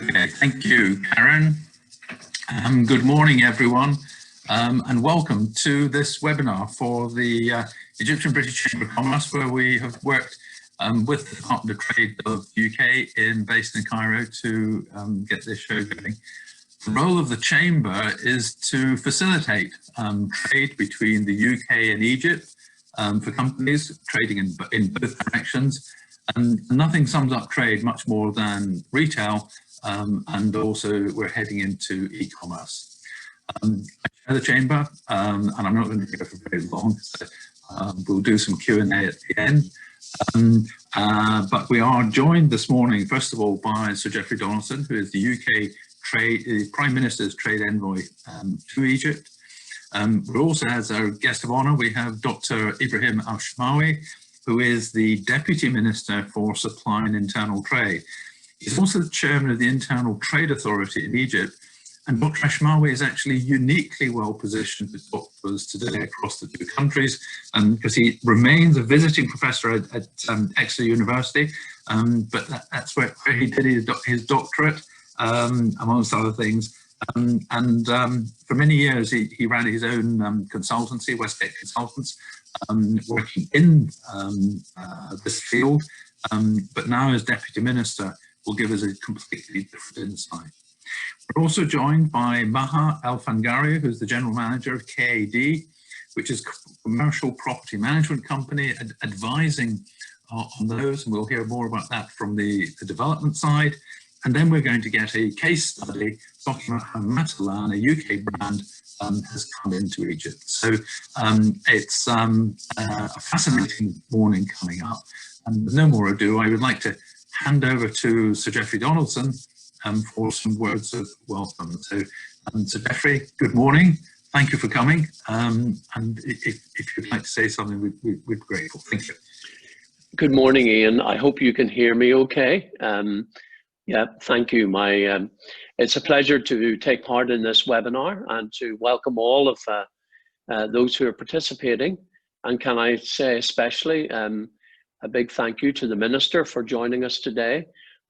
Okay, thank you, Karen. Good morning, everyone, and welcome to this webinar for the Egyptian British Chamber of Commerce, where we have worked with the Department of Trade of UK based in Cairo to get this show going. The role of the Chamber is to facilitate trade between the UK and Egypt for companies trading in both directions. And nothing sums up trade much more than retail, and also we're heading into e-commerce. I chair the Chamber, and I'm not going to go for very long, so we'll do some Q&A at the end. But we are joined this morning, first of all, by Sir Geoffrey Donaldson, who is the UK Prime Minister's Trade Envoy to Egypt. We also, as our guest of honour, we have Dr. Ibrahim Al-Shamawi, who is the Deputy Minister for Supply and Internal Trade. He's also the Chairman of the Internal Trade Authority in Egypt, and Dr. Al-Shamawi is actually uniquely well positioned to talk to us today across the two countries, because he remains a visiting professor at Exeter University, but that's where he did his doctorate, amongst other things. For many years, he ran his own consultancy, Westgate Consultants, working in this field, but now as Deputy Minister will give us a completely different insight. We're also joined by Maha El-Fangari, who's the General Manager of KAD, which is a commercial property management company, advising on those, and we'll hear more about that from the development side. And then we're going to get a case study talking about how Matalan, a UK brand, has come into Egypt. So it's a fascinating morning coming up. And with no more ado, I would like to hand over to Sir Geoffrey Donaldson for some words of welcome. So, Sir Geoffrey, good morning. Thank you for coming. And if you'd like to say something, we'd be grateful. Thank you. Good morning, Ian. I hope you can hear me okay. Yeah, thank you. It's a pleasure to take part in this webinar and to welcome all of those who are participating. And can I say especially a big thank you to the Minister for joining us today,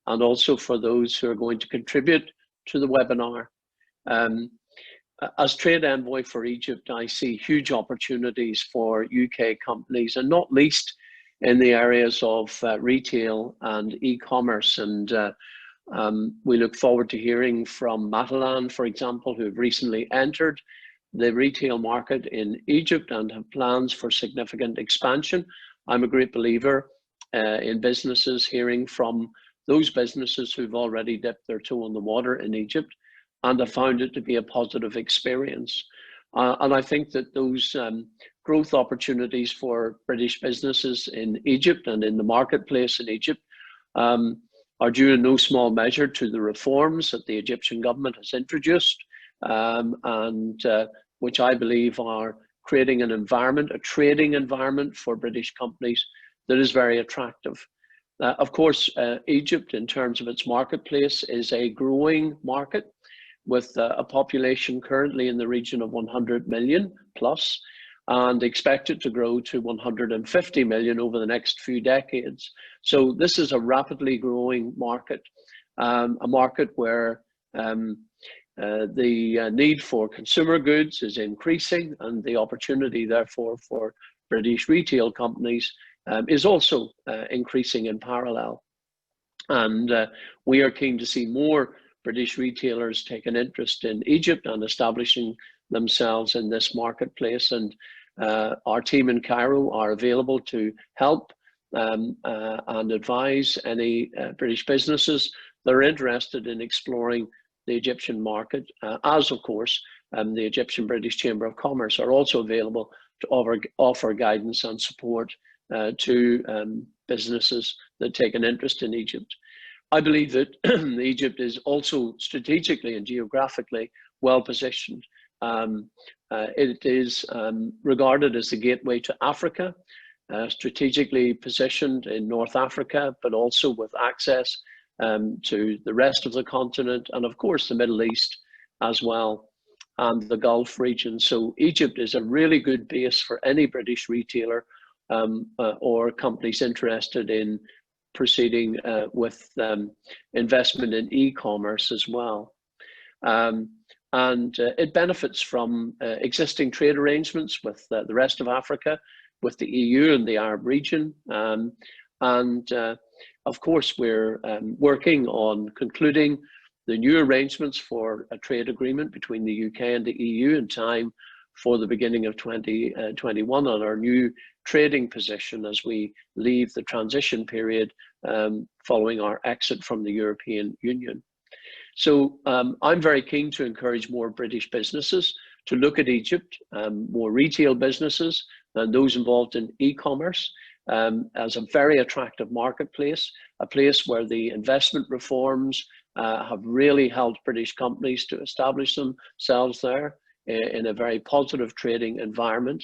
and also for those who are going to contribute to the webinar. As Trade Envoy for Egypt, I see huge opportunities for UK companies, and not least in the areas of retail and e-commerce. And we look forward to hearing from Matalan, for example, who have recently entered the retail market in Egypt and have plans for significant expansion. I'm a great believer in businesses, hearing from those businesses who've already dipped their toe in the water in Egypt and have found it to be a positive experience. And I think that those growth opportunities for British businesses in Egypt and in the marketplace in Egypt are due in no small measure to the reforms that the Egyptian government has introduced, and which I believe are creating an environment, a trading environment for British companies that is very attractive. Of course, Egypt, in terms of its marketplace, is a growing market with a population currently in the region of 100 million plus, and expected to grow to 150 million over the next few decades. So this is a rapidly growing market, a market where the need for consumer goods is increasing, and the opportunity, therefore, for British retail companies is also increasing in parallel. And we are keen to see more British retailers take an interest in Egypt and establishing themselves in this marketplace. And our team in Cairo are available to help and advise any British businesses that are interested in exploring the Egyptian market, as of course the Egyptian British Chamber of Commerce are also available to offer guidance and support to businesses that take an interest in Egypt. I believe that Egypt is also strategically and geographically well positioned. It is regarded as the gateway to Africa, strategically positioned in North Africa, but also with access to the rest of the continent, and of course the Middle East as well, and the Gulf region. So Egypt is a really good base for any British retailer or companies interested in proceeding with investment in e-commerce as well. And it benefits from existing trade arrangements with the rest of Africa, with the EU and the Arab region. Of course, we're working on concluding the new arrangements for a trade agreement between the UK and the EU in time for the beginning of 2021 on our new trading position as we leave the transition period following our exit from the European Union. So I'm very keen to encourage more British businesses to look at Egypt, more retail businesses and those involved in e-commerce as a very attractive marketplace, a place where the investment reforms have really helped British companies to establish themselves there in a very positive trading environment.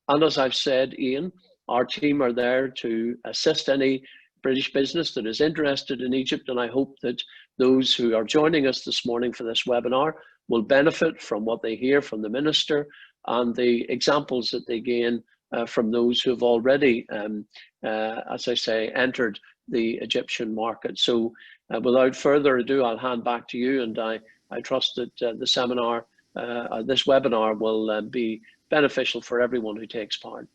And as I've said, Ian, our team are there to assist any British business that is interested in Egypt, and I hope that those who are joining us this morning for this webinar will benefit from what they hear from the Minister and the examples that they gain from those who have already, as I say, entered the Egyptian market. So without further ado, I'll hand back to you, and I trust that the seminar, this webinar will be beneficial for everyone who takes part.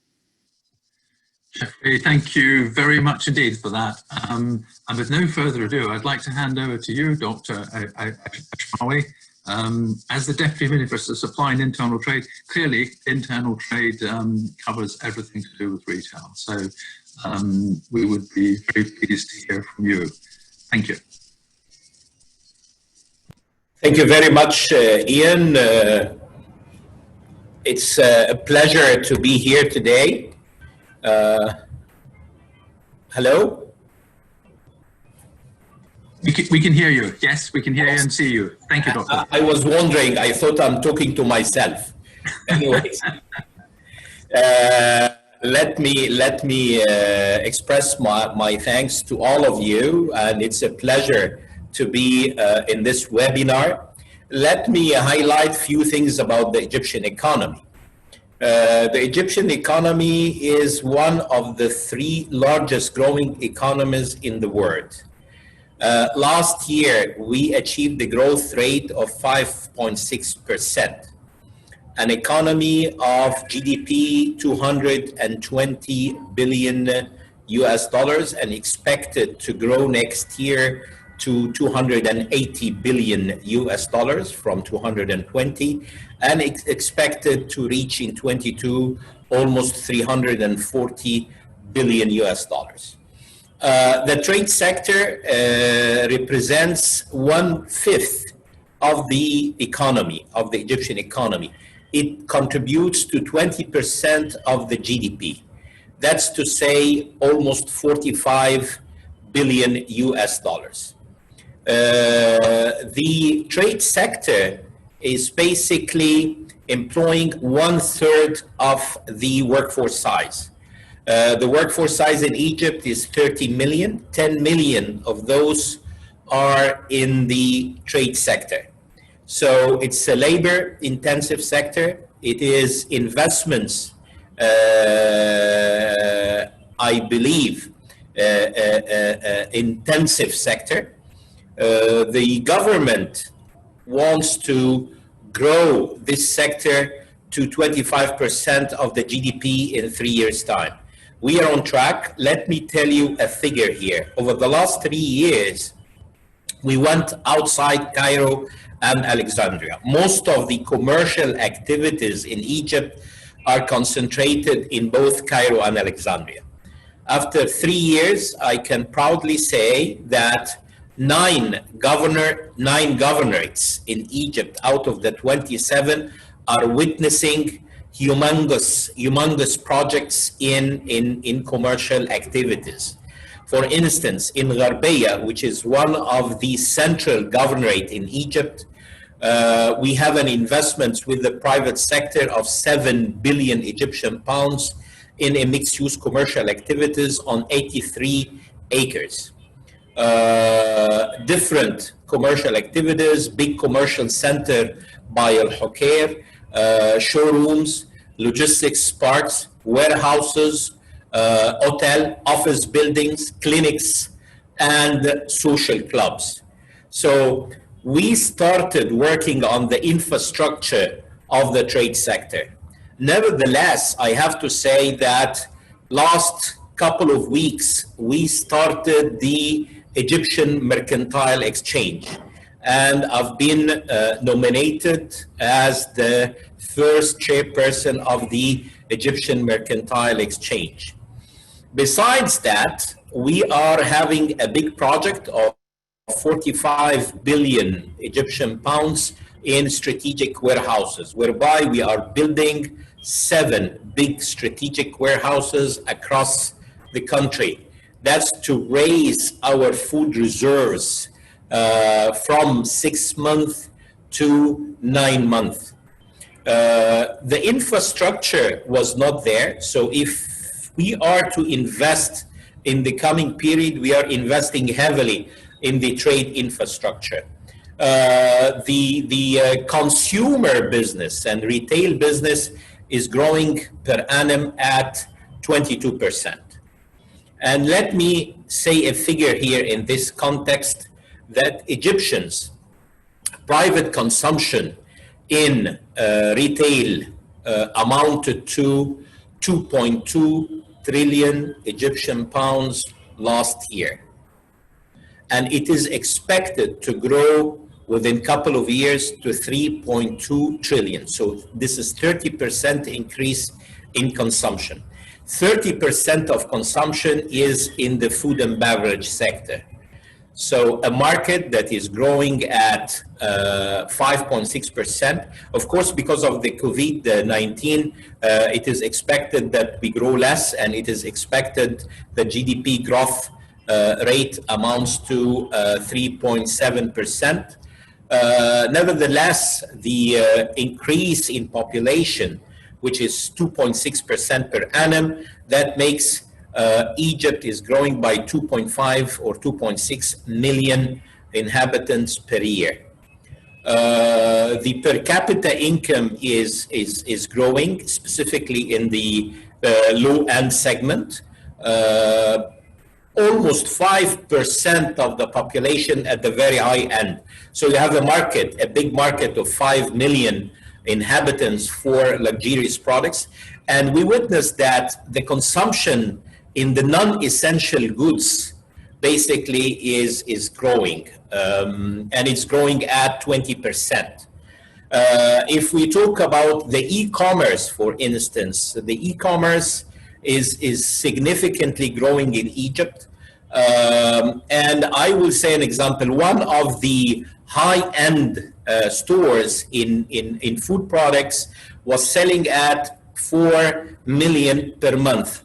Jeffrey, thank you very much indeed for that. And with no further ado, I'd like to hand over to you, Dr. Ashmawi. As the Deputy Minister of Supply and Internal Trade, clearly internal trade covers everything to do with retail. So we would be very pleased to hear from you. Thank you. Thank you very much, Ian. It's a pleasure to be here today. Hello? We can hear you. Yes, we can hear you and see you. Thank you, Doctor. I was wondering, I thought I'm talking to myself. Anyways, let me express my thanks to all of you, and it's a pleasure to be in this webinar. Let me highlight a few things about the Egyptian economy. The Egyptian economy is one of the 3 largest growing economies in the world. Last year, we achieved a growth rate of 5.6%, an economy of GDP 220 billion US dollars, and expected to grow next year to 280 billion US dollars from 220, and expected to reach in 22 almost 340 billion US dollars. The trade sector represents 1/5 of the economy, of the Egyptian economy. It contributes to 20% of the GDP. That's to say almost 45 billion US dollars. The trade sector is basically employing 1/3 of the workforce size. The workforce size in Egypt is 30 million. 10 million of those are in the trade sector. So it's a labor intensive sector. It is investments, I believe, intensive sector. The government wants to grow this sector to 25% of the GDP in 3 years' time. We are on track. Let me tell you a figure here. Over the last 3 years, we went outside Cairo and Alexandria. Most of the commercial activities in Egypt are concentrated in both Cairo and Alexandria. After 3 years, I can proudly say that 9 governorates in Egypt out of the 27 are witnessing humongous projects in commercial activities. For instance, in Gharbeya, which is one of the central governorate in Egypt, we have an investment with the private sector of 7 billion Egyptian pounds in a mixed-use commercial activities on 83 acres. Different commercial activities, big commercial center by Al Hokair, showrooms, logistics parks, warehouses, hotel, office buildings, clinics, and social clubs. So we started working on the infrastructure of the trade sector. Nevertheless, I have to say that last couple of weeks, we started the Egyptian Mercantile Exchange. And I've been nominated as the first chairperson of the Egyptian Mercantile Exchange. Besides that, we are having a big project of 45 billion Egyptian pounds in strategic warehouses, whereby we are building 7 big strategic warehouses across the country. That's to raise our food reserves from 6 months to 9 months. The infrastructure was not there, so if we are to invest in the coming period, we are investing heavily in the trade infrastructure. The consumer business and retail business is growing per annum at 22%. And let me say a figure here in this context, that Egyptians' private consumption in retail amounted to 2.2 trillion Egyptian pounds last year. And it is expected to grow within a couple of years to 3.2 trillion. So this is 30% increase in consumption. 30% of consumption is in the food and beverage sector. So a market that is growing at 5.6%. Of course, because of the COVID-19, it is expected that we grow less, and it is expected the GDP growth rate amounts to 3.7%. Nevertheless, the increase in population, which is 2.6% per annum, that makes Egypt is growing by 2.5 or 2.6 million inhabitants per year. The per capita income is growing, specifically in the low-end segment. Almost 5% of the population at the very high end. So you have a market, a big market of 5 million inhabitants for luxurious products. And we witnessed that the consumption in the non-essential goods basically is growing, and it's growing at 20%. If we talk about the e-commerce, for instance, the e-commerce is significantly growing in Egypt. And I will say an example, one of the high-end stores in food products was selling at 4 million per month.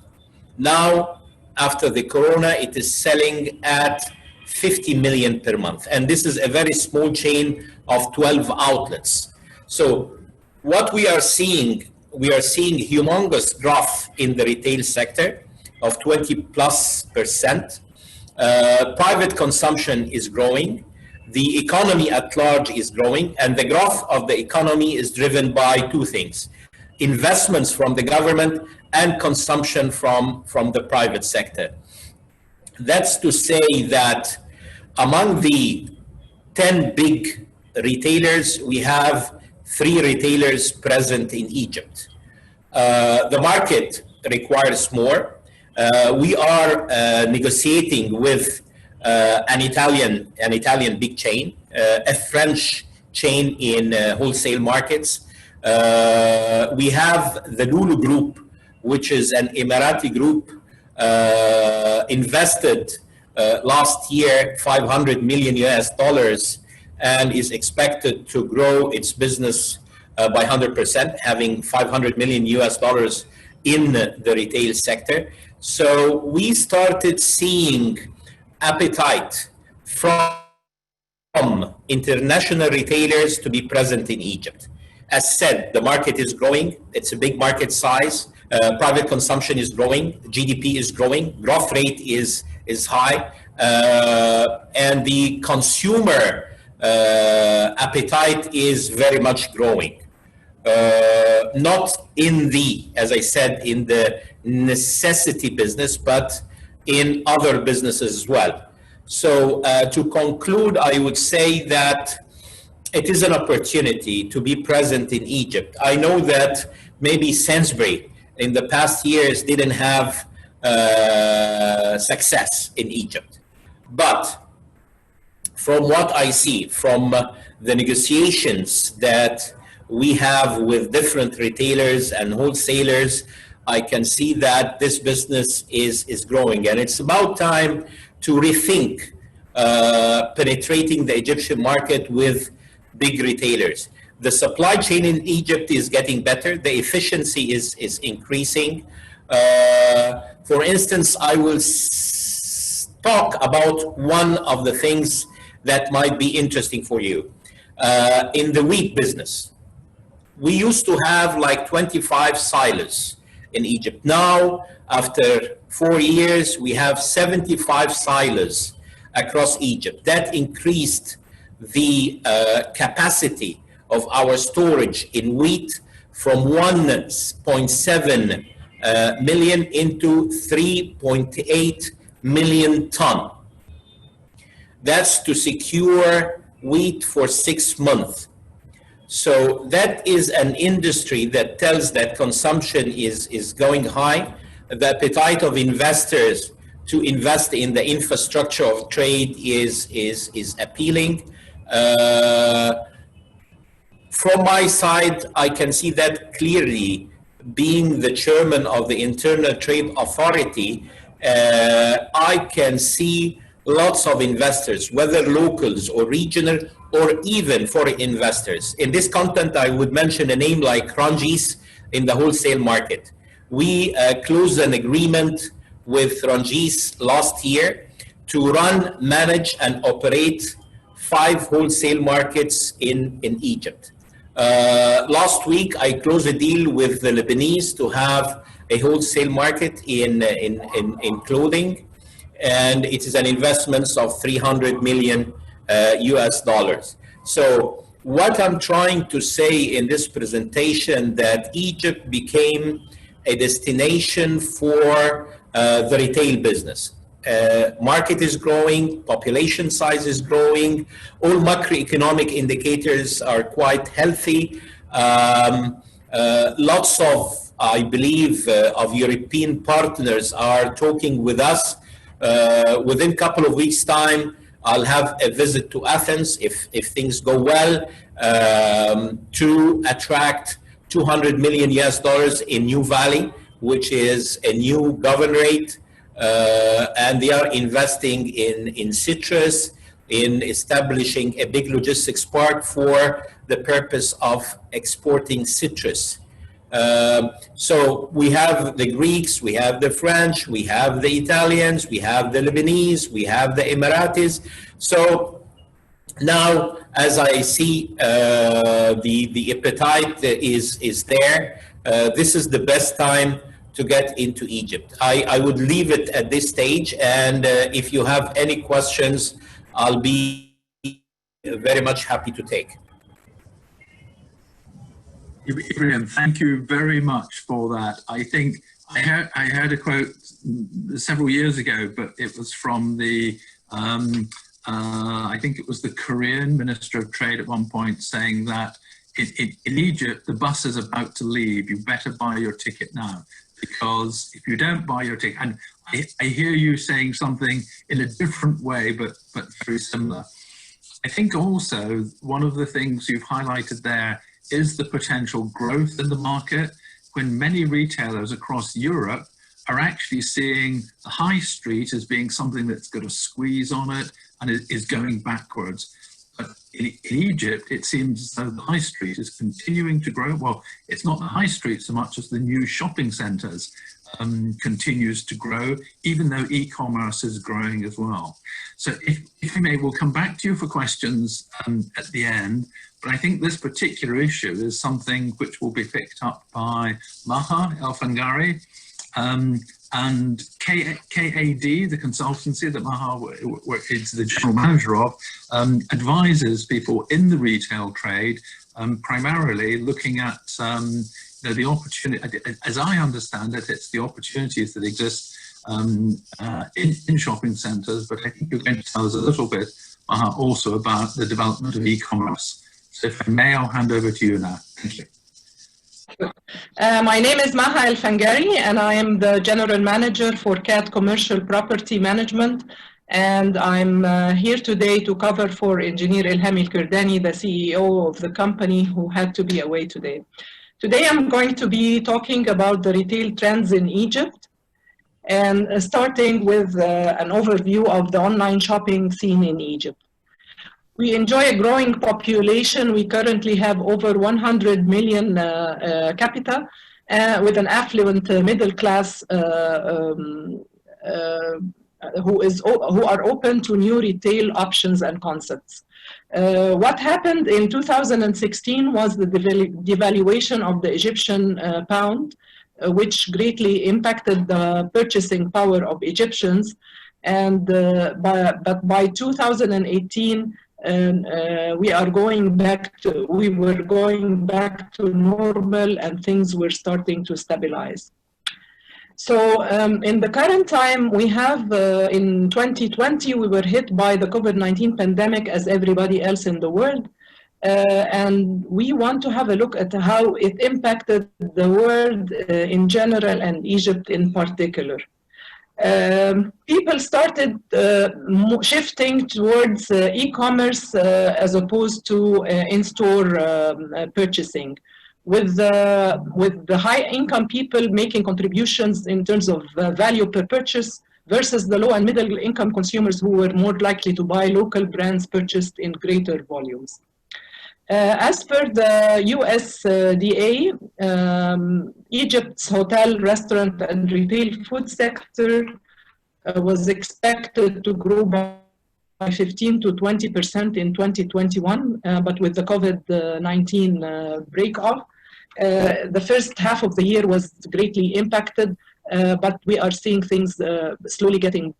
Now, after the corona, it is selling at 50 million per month. And this is a very small chain of 12 outlets. So what we are seeing humongous growth in the retail sector of 20+%. Private consumption is growing. The economy at large is growing, and the growth of the economy is driven by two things: investments from the government and consumption from the private sector. That's to say that among the 10 big retailers, we have 3 retailers present in Egypt. The market requires more. We are negotiating with an Italian big chain, a French chain in wholesale markets. We have the Lulu Group, which is an Emirati group, invested last year $500 million and is expected to grow its business by 100%, having $500 million in the retail sector. So we started seeing appetite from international retailers to be present in Egypt. As said, the market is growing. It's a big market size. Private consumption is growing. GDP is growing. Growth rate is high. And the consumer appetite is very much growing. Not in the, as I said, in the necessity business, but in other businesses as well. So to conclude, I would say that it is an opportunity to be present in Egypt. I know that maybe Sainsbury in the past years didn't have success in Egypt, but from what I see from the negotiations that we have with different retailers and wholesalers, I can see that this business is growing, and it's about time to rethink penetrating the Egyptian market with big retailers. The supply chain in Egypt is getting better. The efficiency is increasing. For instance, I will talk about one of the things that might be interesting for you. In the wheat business, we used to have like 25 silos in Egypt. Now, after 4 years, we have 75 silos across Egypt. That increased the capacity of our storage in wheat from 1.7 million into 3.8 million ton. That's to secure wheat for 6 months. So that is an industry that tells that consumption is going high. The appetite of investors to invest in the infrastructure of trade is appealing. From my side, I can see that clearly. Being the chairman of the Internal Trade Authority, I can see lots of investors, whether locals or regional or even foreign investors. In this content, I would mention a name like Rungis in the wholesale market. We closed an agreement with Rungis last year to run, manage, and operate 5 wholesale markets in Egypt. Last week, I closed a deal with the Lebanese to have a wholesale market in clothing, and it is an investment of 300 million US dollars. So what I'm trying to say in this presentation, that Egypt became a destination for the retail business. Market is growing, population size is growing, all macroeconomic indicators are quite healthy. Lots of, I believe, of European partners are talking with us. Within a couple of weeks' time, I'll have a visit to Athens, if things go well, to attract 200 million US dollars in New Valley, which is a new governorate. And they are investing in citrus, in establishing a big logistics park for the purpose of exporting citrus. So we have the Greeks, we have the French, we have the Italians, we have the Lebanese, we have the Emiratis. So now, as I see the appetite is there, this is the best time to get into Egypt. I would leave it at this stage, and if you have any questions, I'll be very much happy to take. Ibrahim, thank you very much for that. I think I heard a quote several years ago, but it was from the, I think it was the Korean Minister of Trade at one point, saying that in Egypt, the bus is about to leave. You better buy your ticket now, because if you don't buy your ticket, and I hear you saying something in a different way, but very similar. I think also one of the things you've highlighted there is the potential growth in the market, when many retailers across Europe are actually seeing the high street as being something that's got a squeeze on it and is going backwards. But in Egypt, it seems as though the high street is continuing to grow. Well, it's not the high street so much as the new shopping centres continues to grow, even though e-commerce is growing as well. So if you may, we'll come back to you for questions at the end. But I think this particular issue is something which will be picked up by Maha El-Fangari and KAD, the consultancy that Maha is the general manager of, advises people in the retail trade, primarily looking at the opportunity. As I understand it, it's the opportunities that exist in shopping centres, but I think you're going to tell us a little bit also about the development of e-commerce. So if I may, I'll hand over to you now. Thank you. My name is Maha El-Fangari, and I am the General Manager for CAT Commercial Property Management. And I'm here today to cover for Engineer Ilham El-Kirdani, the CEO of the company, who had to be away today. Today I'm going to be talking about the retail trends in Egypt, and starting with an overview of the online shopping scene in Egypt. We enjoy a growing population. We currently have over 100 million capita with an affluent middle class who are open to new retail options and concepts. What happened in 2016 was the devaluation of the Egyptian pound, which greatly impacted the purchasing power of Egyptians. And but by 2018, we were going back to normal, and things were starting to stabilize. So in the current time, we have in 2020, we were hit by the COVID-19 pandemic as everybody else in the world. And we want to have a look at how it impacted the world in general and Egypt in particular. People started shifting towards e-commerce as opposed to in-store purchasing, with the high-income people making contributions in terms of value per purchase versus the low and middle-income consumers who were more likely to buy local brands purchased in greater volumes. As per the USDA, Egypt's hotel, restaurant, and retail food sector was expected to grow by 15 to 20% in 2021, but with the COVID-19 break-off, the first half of the year was greatly impacted, but we are seeing things slowly getting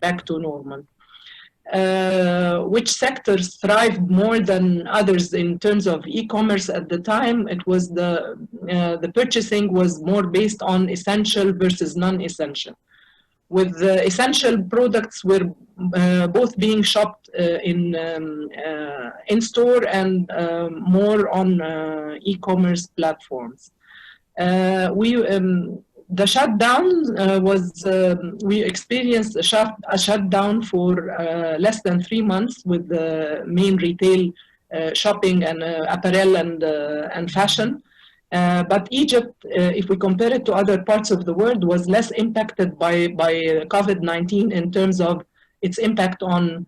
back to normal. Which sectors thrived more than others in terms of e-commerce at the time? It was the purchasing was more based on essential versus non-essential, with the essential products were both being shopped in store and more on e-commerce platforms. The shutdown we experienced a shutdown for less than 3 months with the main retail shopping and apparel and fashion. But Egypt, if we compare it to other parts of the world, was less impacted by COVID-19 in terms of its impact on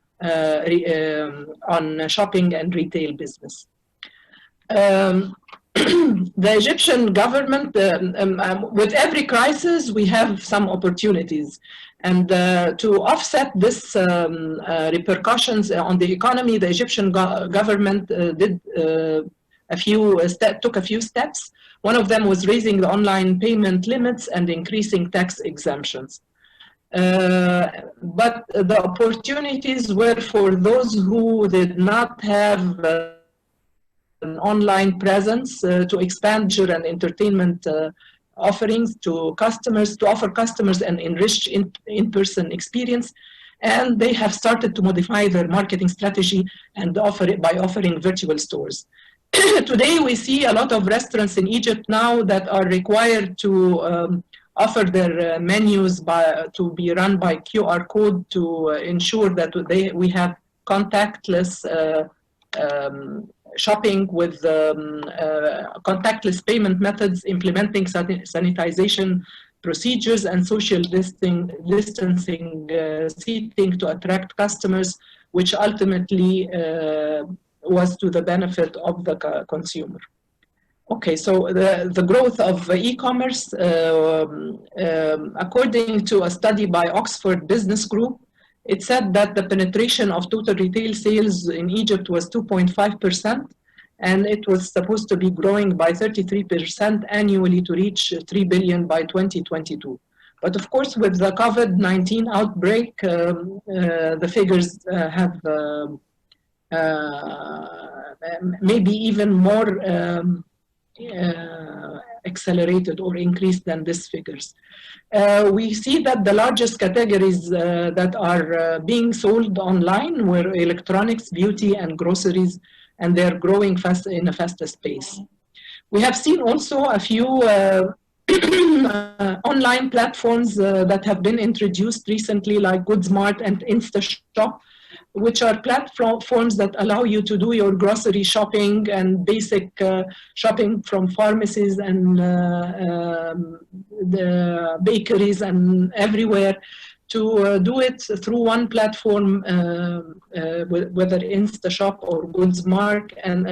shopping and retail business. The Egyptian government, with every crisis, we have some opportunities. And to offset this repercussions on the economy, the Egyptian government took a few steps. One of them was raising the online payment limits and increasing tax exemptions. But the opportunities were for those who did not have an online presence to expand leisure and entertainment offerings to customers, to offer customers an enriched in-person experience. And they have started to modify their marketing strategy and offer it by offering virtual stores. Today, we see a lot of restaurants in Egypt now that are required to offer their menus to be run by QR code to ensure that we have contactless shopping with contactless payment methods, implementing sanitization procedures and social distancing seating to attract customers, which ultimately was to the benefit of the consumer. Okay, so the growth of e-commerce, according to a study by Oxford Business Group, it said that the penetration of total retail sales in Egypt was 2.5%, and it was supposed to be growing by 33% annually to reach 3 billion by 2022. But of course, with the COVID-19 outbreak, the figures have maybe even more accelerated or increased than these figures. We see that the largest categories that are being sold online were electronics, beauty, and groceries, and they're growing fast in a fastest pace. We have seen also a few online platforms that have been introduced recently, like GoodSmart and InstaShop, which are platforms that allow you to do your grocery shopping and basic shopping from pharmacies and the bakeries and everywhere, to do it through one platform, whether InstaShop or GoodSmart, and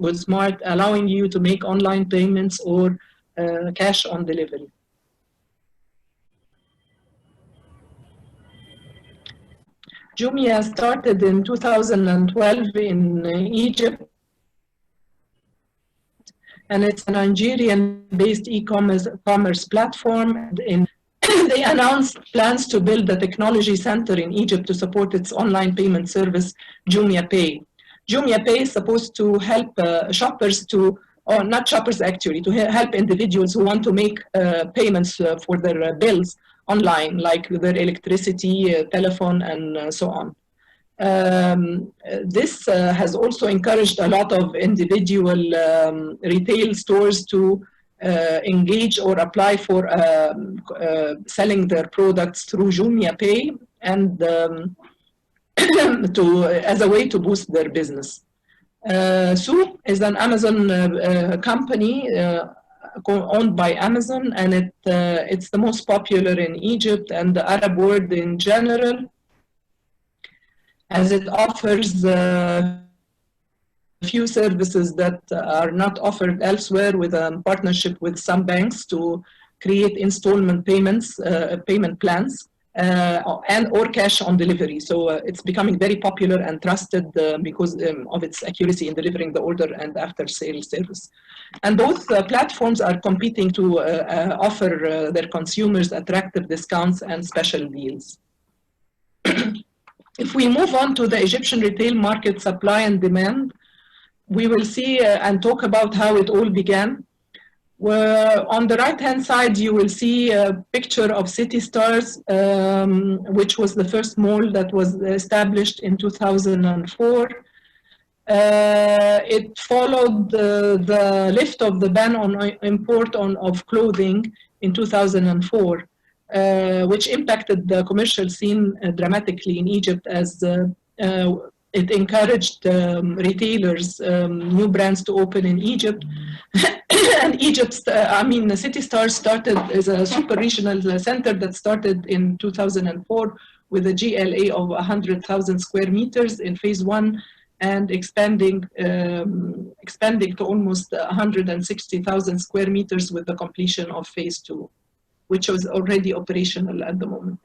GoodSmart allowing you to make online payments or cash on delivery. Jumia started in 2012 in Egypt, and it's a Nigerian-based e-commerce platform. They announced plans to build a technology center in Egypt to support its online payment service, Jumia Pay. Jumia Pay is supposed to help shoppers or not shoppers actually, to help individuals who want to make payments for their bills online, like their electricity, telephone, and so on. This has also encouraged a lot of individual retail stores to engage or apply for selling their products through Jumia Pay, and as a way to boost their business. Souq is an Amazon company owned by Amazon, and it's the most popular in Egypt and the Arab world in general, as it offers few services that are not offered elsewhere, with a partnership with some banks to create installment payments, payment plans, and or cash on delivery. So it's becoming very popular and trusted because of its accuracy in delivering the order and after sale service. And both platforms are competing to offer their consumers attractive discounts and special deals. If we move on to the Egyptian retail market supply and demand, we will see and talk about how it all began. Where on the right-hand side, you will see a picture of City Stars, which was the first mall that was established in 2004. It followed the lift of the ban on import of clothing in 2004, which impacted the commercial scene dramatically in Egypt, as it encouraged retailers, new brands to open in Egypt. And the City Stars started as a super regional center that started in 2004 with a GLA of 100,000 square meters in phase 1, and expanding to almost 160,000 square meters with the completion of phase 2, which was already operational at the moment.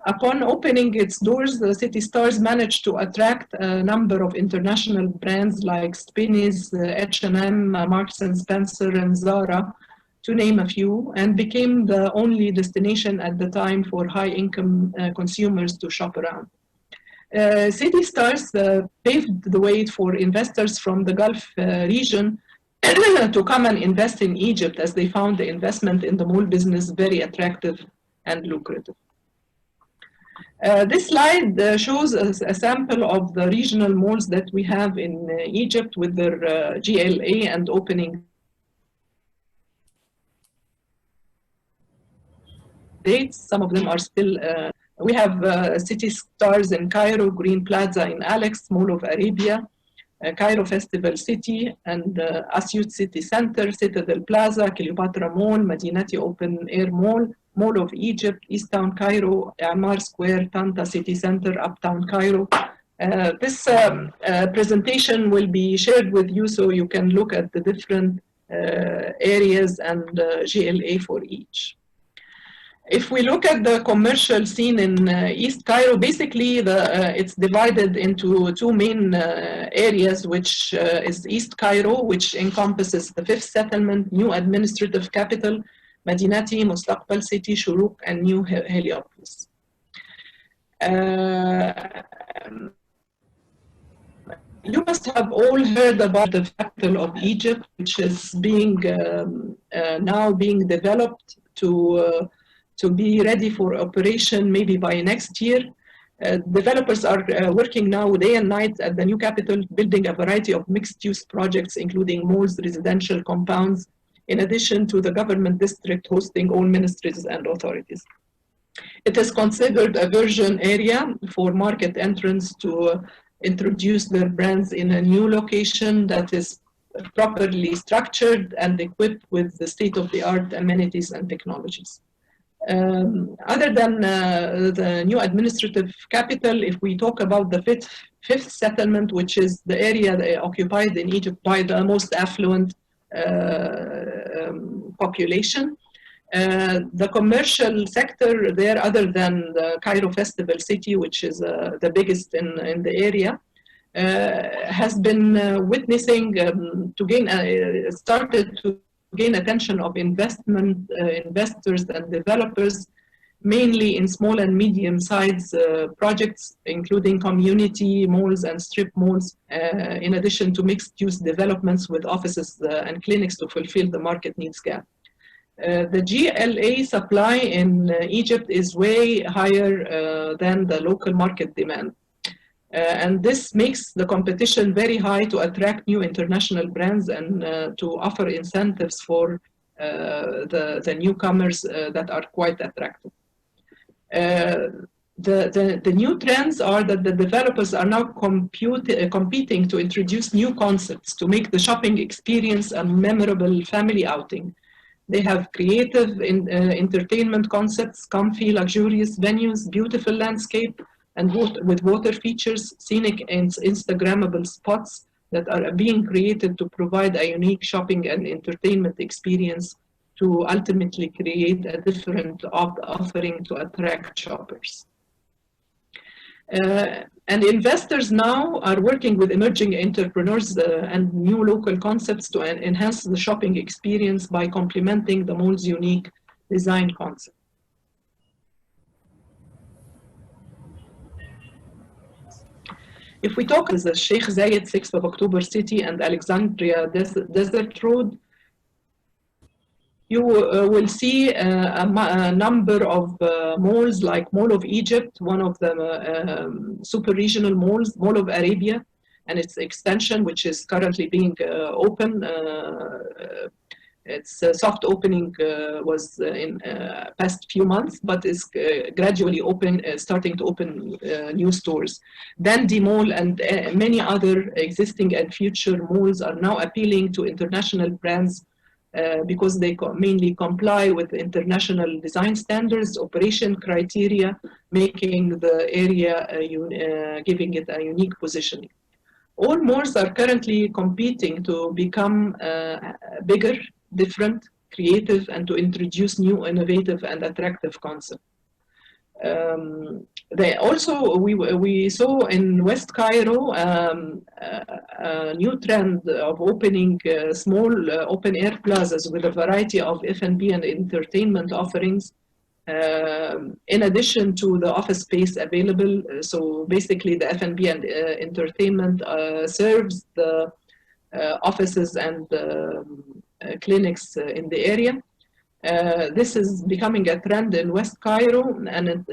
Upon opening its doors, the City Stars managed to attract a number of international brands like Spinneys, H&M, Marks & Spencer, and Zara, to name a few, and became the only destination at the time for high-income consumers to shop around. City Stars paved the way for investors from the Gulf region to come and invest in Egypt, as they found the investment in the mall business very attractive and lucrative. This slide shows a sample of the regional malls that we have in Egypt with their GLA and opening dates. Some of them are still, we have City Stars in Cairo, Green Plaza in Alex, Mall of Arabia, Cairo Festival City, and Asyut City Center, Citadel Plaza, Cleopatra Mall, Madinati Open Air Mall, Mall of Egypt, East Town Cairo, Amar Square, Tanta City Center, Uptown Cairo. This presentation will be shared with you, so you can look at the different areas and GLA for each. If we look at the commercial scene in East Cairo, basically it's divided into two main areas, which is East Cairo, which encompasses the fifth settlement, new administrative capital, Madinati, Mustaqbal City, Shuruk, and New Heliopolis. You must have all heard about the capital of Egypt, which is being now being developed to be ready for operation maybe by next year. Developers are working now day and night at the new capital, building a variety of mixed-use projects, including malls, residential compounds, in addition to the government district hosting all ministries and authorities. It is considered a virgin area for market entrants to introduce their brands in a new location that is properly structured and equipped with the state-of-the-art amenities and technologies. Other than the new administrative capital, if we talk about the fifth settlement, which is the area occupied in Egypt by the most affluent population, the commercial sector there, other than the Cairo Festival City, which is the biggest in the area, has been witnessing started to gain attention of investors and developers, mainly in small and medium-sized projects, including community malls and strip malls, in addition to mixed-use developments with offices and clinics to fulfill the market needs gap. The GLA supply in Egypt is way higher than the local market demand. And this makes the competition very high to attract new international brands and to offer incentives for the newcomers that are quite attractive. The new trends are that the developers are now competing to introduce new concepts to make the shopping experience a memorable family outing. They have creative entertainment concepts, comfy, luxurious venues, beautiful landscape, and with water features, scenic and Instagrammable spots that are being created to provide a unique shopping and entertainment experience to ultimately create a different offering to attract shoppers. And investors now are working with emerging entrepreneurs and new local concepts to enhance the shopping experience by complementing the mall's unique design concept. If we talk as the Sheikh Zayed 6th of October City and Alexandria Desert Road, you will see a number of malls like Mall of Egypt, one of the super regional malls, Mall of Arabia, and its extension, which is currently being open. Its soft opening was in past few months, but is gradually starting to open new stores. Dandy Mall and many other existing and future malls are now appealing to international brands because they mainly comply with international design standards, operation criteria, making the area, giving it a unique positioning. All malls are currently competing to become bigger, different, creative, and to introduce new, innovative, and attractive concepts. We saw in West Cairo a new trend of opening small open-air plazas with a variety of F&B and entertainment offerings, in addition to the office space available. So basically the F&B and entertainment serves the offices and clinics in the area. This is becoming a trend in West Cairo, and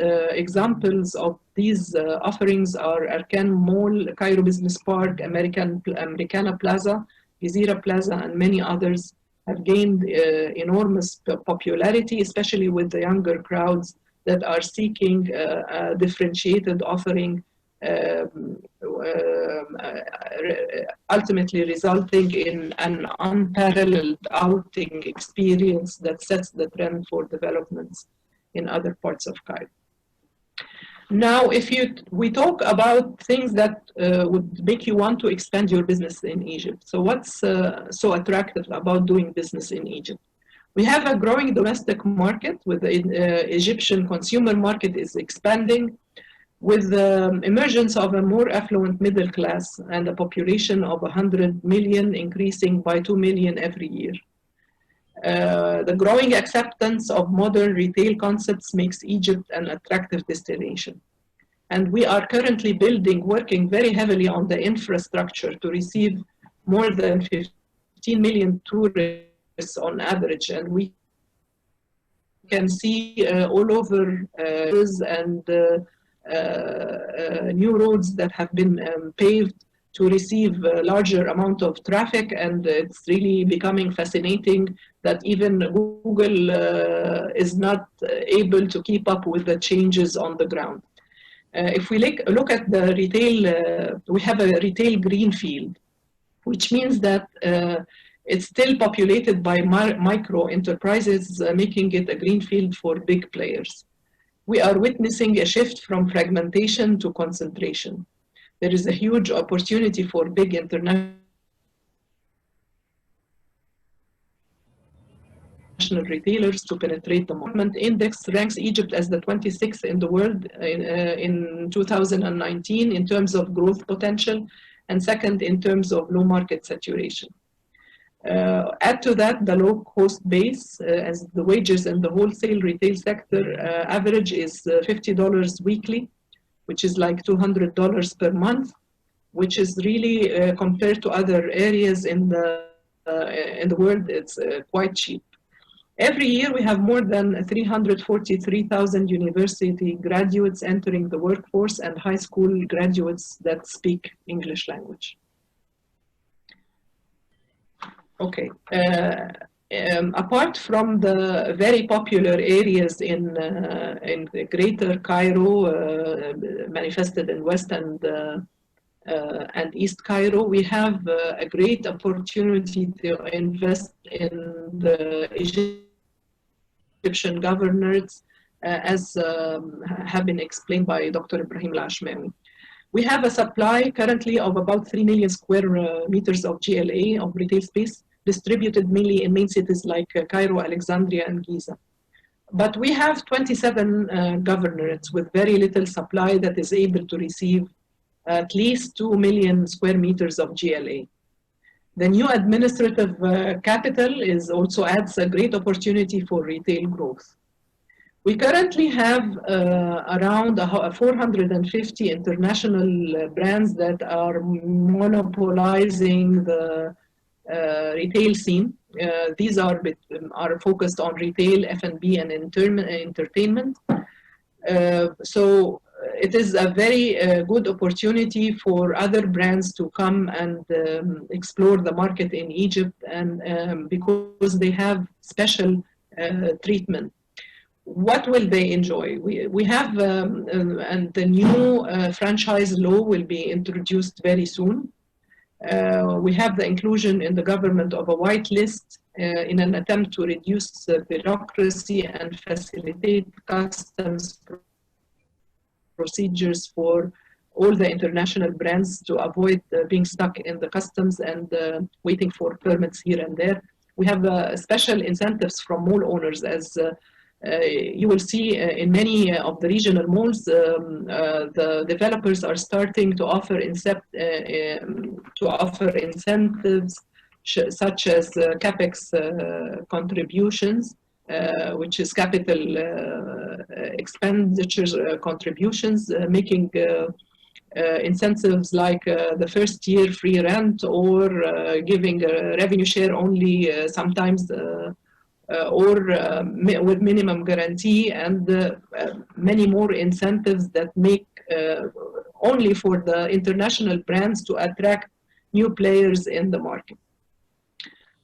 examples of these offerings are Arkan Mall, Cairo Business Park, Americana Plaza, Gezira Plaza, and many others have gained enormous popularity, especially with the younger crowds that are seeking a differentiated offering, ultimately resulting in an unparalleled outing experience that sets the trend for developments in other parts of Cairo. Now, if we talk about things that would make you want to expand your business in Egypt. So what's so attractive about doing business in Egypt? We have a growing domestic market with the Egyptian consumer market is expanding, with the emergence of a more affluent middle class and a population of 100 million increasing by 2 million every year. The growing acceptance of modern retail concepts makes Egypt an attractive destination. And we are currently working very heavily on the infrastructure to receive more than 15 million tourists on average. And we can see all over and new roads that have been paved to receive a larger amount of traffic, and it's really becoming fascinating that even Google is not able to keep up with the changes on the ground. If we look at the retail, we have a retail greenfield, which means that it's still populated by micro enterprises, making it a greenfield for big players. We are witnessing a shift from fragmentation to concentration. There is a huge opportunity for big international retailers to penetrate the market. Index ranks Egypt as the 26th in the world in 2019 in terms of growth potential, and second in terms of low market saturation. Add to that the low cost base, as the wages in the wholesale retail sector average is $50 weekly, which is like $200 per month, which is really compared to other areas in the world, it's quite cheap. Every year we have more than 343,000 university graduates entering the workforce and high school graduates that speak English language. Okay. Apart from the very popular areas in Greater Cairo, manifested in West and East Cairo, we have a great opportunity to invest in the Egyptian governors, as have been explained by Dr. Ibrahim Al-Ashmawi. We have a supply currently of about 3 million square meters of GLA, of retail space, distributed mainly in main cities like Cairo, Alexandria, and Giza. But we have 27 governorates with very little supply that is able to receive at least 2 million square meters of GLA. The new administrative capital also adds a great opportunity for retail growth. We currently have around 450 international brands that are monopolizing the retail scene. These are focused on retail, F&B, and entertainment. So it is a very good opportunity for other brands to come and explore the market in Egypt, and because they have special treatment. What will they enjoy? We have, and the new franchise law will be introduced very soon. We have the inclusion in the government of a white list in an attempt to reduce bureaucracy and facilitate customs procedures for all the international brands to avoid being stuck in the customs and waiting for permits here and there. We have special incentives from mall owners, as you will see in many of the regional malls. The developers are starting to offer incentives such as capex contributions, which is capital expenditures contributions, making incentives like the first year free rent, or giving a revenue share only sometimes, or with minimum guarantee, and many more incentives that make only for the international brands to attract new players in the market.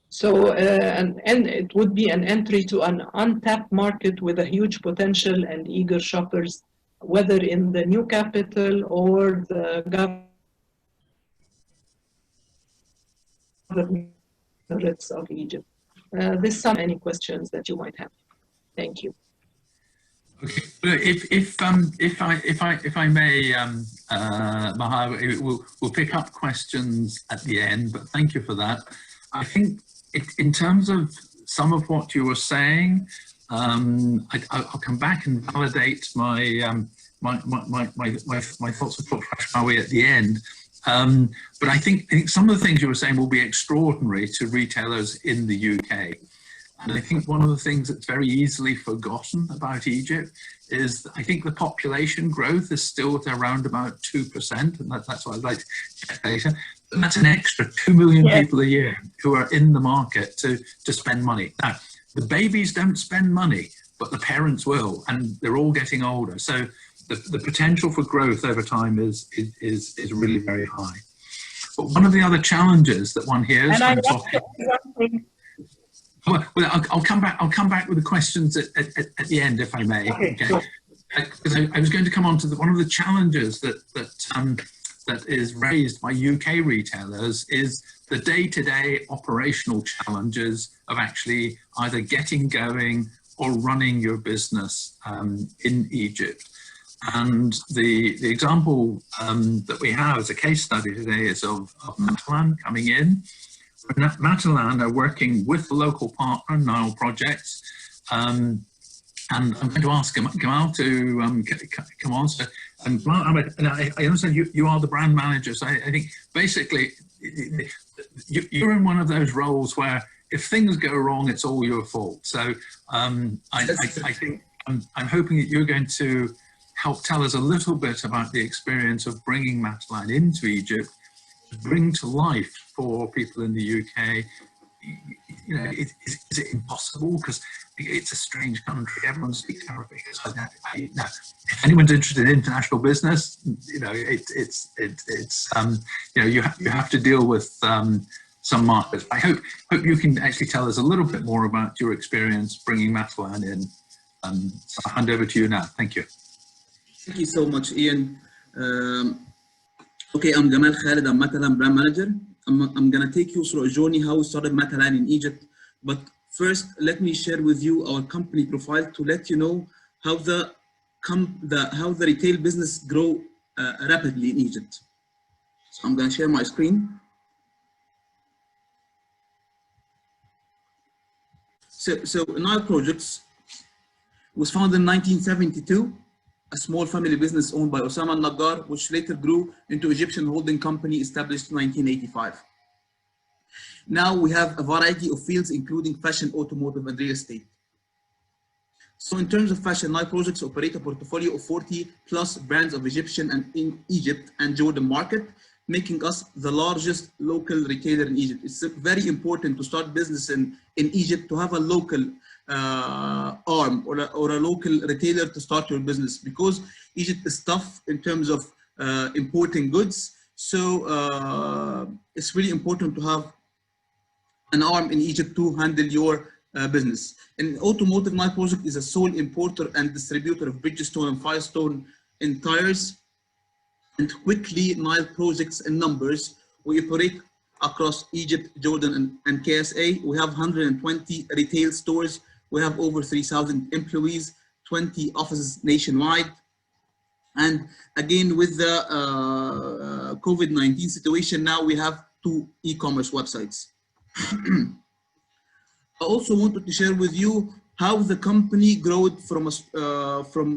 So, and it would be an entry to an untapped market with a huge potential and eager shoppers, whether in the new capital or the governorates of Egypt. There's any questions that you might have. Thank you. Okay. If I may, Maha, we'll pick up questions at the end, but thank you for that. I think in terms of some of what you were saying, I'll come back and validate my thoughts of Dr. Ashmawi at the end. But I think some of the things you were saying will be extraordinary to retailers in the UK. And I think one of the things that's very easily forgotten about Egypt is that I think the population growth is still at around about 2%, and that's what I'd like to check later. And that's an extra 2 million people a year who are in the market to spend money. Now, the babies don't spend money, but the parents will, and they're all getting older. So the potential for growth over time is really very high. But one of the other challenges that one hears when talking. Well, I'll come back with the questions at the end, if I may. Okay. Because I was going to come on to one of the challenges that is raised by UK retailers is the day-to-day operational challenges of actually either getting going or running your business in Egypt. And the example that we have as a case study today is of Matalan coming in. Matalan are working with the local partner, Nile Projects, and I'm going to ask Gamal to come on. So, and I understand you are the brand manager, so I think basically you're in one of those roles where if things go wrong, it's all your fault. So I think I'm hoping that you're going to help tell us a little bit about the experience of bringing Matalan into Egypt, to bring to life for people in the UK. You know, is it impossible? Because it's a strange country. Everyone speaks Arabic. Now, if anyone's interested in international business, you know, it's you know, you have to deal with some markets. I hope you can actually tell us a little bit more about your experience bringing Matalan in. So I'll hand over to you now. Thank you. Thank you so much, Ian. Okay, I'm Gamal Khalid. I'm Matalan brand manager. I'm gonna take you through a journey how we started Matalan in Egypt. But first, let me share with you our company profile to let you know how the retail business grow rapidly in Egypt. So I'm gonna share my screen. So Nile Projects was founded in 1972. A small family business owned by Osama al-Naggar, which later grew into Egyptian holding company established in 1985. Now we have a variety of fields, including fashion, automotive, and real estate. So in terms of fashion, Nile Projects operate a portfolio of 40 plus brands of Egyptian and in Egypt and Jordan market, making us the largest local retailer in Egypt. It's very important to start business in Egypt to have a local arm or a local retailer to start your business, because Egypt is tough in terms of importing goods. So it's really important to have an arm in Egypt to handle your business. In automotive, Nile Project is a sole importer and distributor of Bridgestone and Firestone in tires. And quickly, Nile Projects in numbers, we operate across Egypt, Jordan, and KSA. We have 120 retail stores. We have over 3,000 employees, 20 offices nationwide. And again, with the COVID-19 situation, now we have 2 e-commerce websites. I also wanted to share with you how the company growed from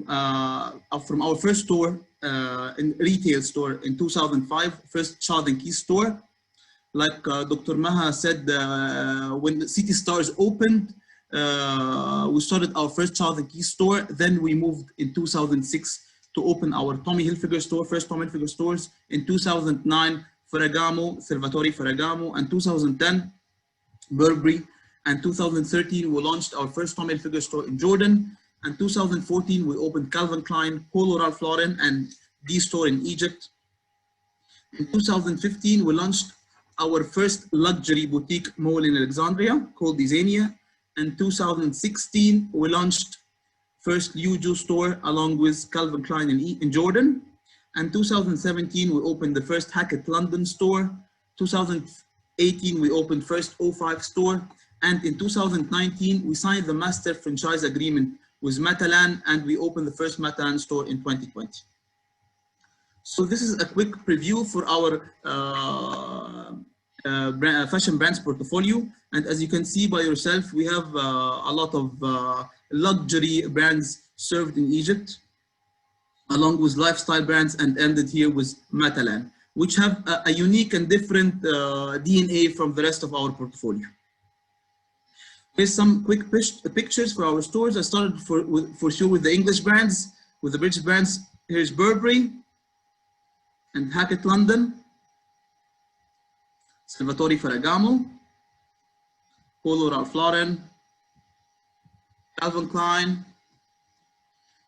our first store, in retail store in 2005, first Child and Key store. Like Dr. Maha said, when the City Stars opened, we started our first Child and Key store. Then we moved in 2006 to open our Tommy Hilfiger store, first Tommy Hilfiger stores. In 2009, Ferragamo, Salvatore Ferragamo, and 2010, Burberry. And 2013, we launched our first Tommy Hilfiger store in Jordan. And 2014, we opened Calvin Klein, Polo Ralph Lauren, and D store in Egypt. In 2015, we launched our first luxury boutique mall in Alexandria called Dizania. In 2016, we launched first Liuju store along with Calvin Klein in Jordan. And 2017, we opened the first Hackett London store. 2018, we opened first O5 store. And in 2019, we signed the master franchise agreement with Matalan, and we opened the first Matalan store in 2020. So this is a quick preview for our fashion brands portfolio. And as you can see by yourself, we have a lot of luxury brands served in Egypt, along with lifestyle brands, and ended here with Matalan, which have a unique and different DNA from the rest of our portfolio. Here's some quick pictures for our stores. I started for sure with the English brands, with the British brands. Here's Burberry and Hackett London, Salvatore Ferragamo, Polo Ralph Lauren, Calvin Klein,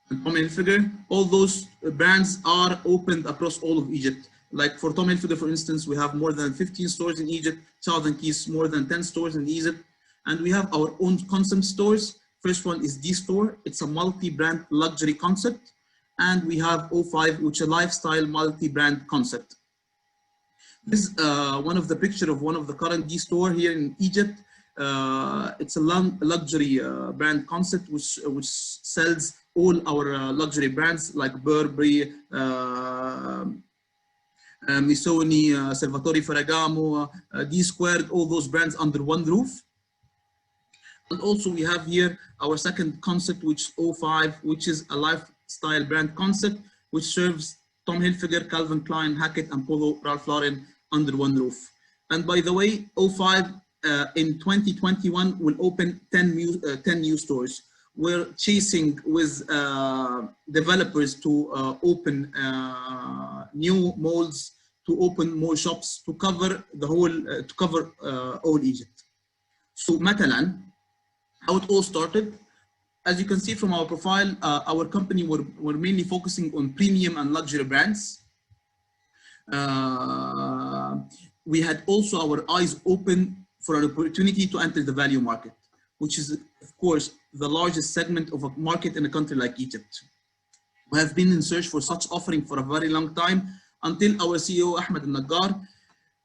and Tommy Hilfiger. All those brands are opened across all of Egypt. Like for Tommy Hilfiger, for instance, we have more than 15 stores in Egypt, Southern Keys, more than 10 stores in Egypt. And we have our own concept stores. First one is D-Store. It's a multi-brand luxury concept. And we have O5, which is a lifestyle multi-brand concept. This is one of the picture of one of the current D-Store here in Egypt. It's a luxury brand concept which sells all our luxury brands like Burberry, Missoni, Salvatore Ferragamo, D-Squared, all those brands under one roof. And also we have here our second concept, which is O5, which is a lifestyle brand concept, which serves Tommy Hilfiger, Calvin Klein, Hackett, and Polo Ralph Lauren under one roof. And by the way, O5 in 2021 will open 10 new stores. We're chasing with developers to open new malls, to open more shops, to cover the whole, all Egypt. So Matalan, how it all started, as you can see from our profile, our company were mainly focusing on premium and luxury brands. We had also our eyes open for an opportunity to enter the value market, which is, of course, the largest segment of a market in a country like Egypt. We have been in search for such offering for a very long time until our CEO, Ahmed Al-Naggar,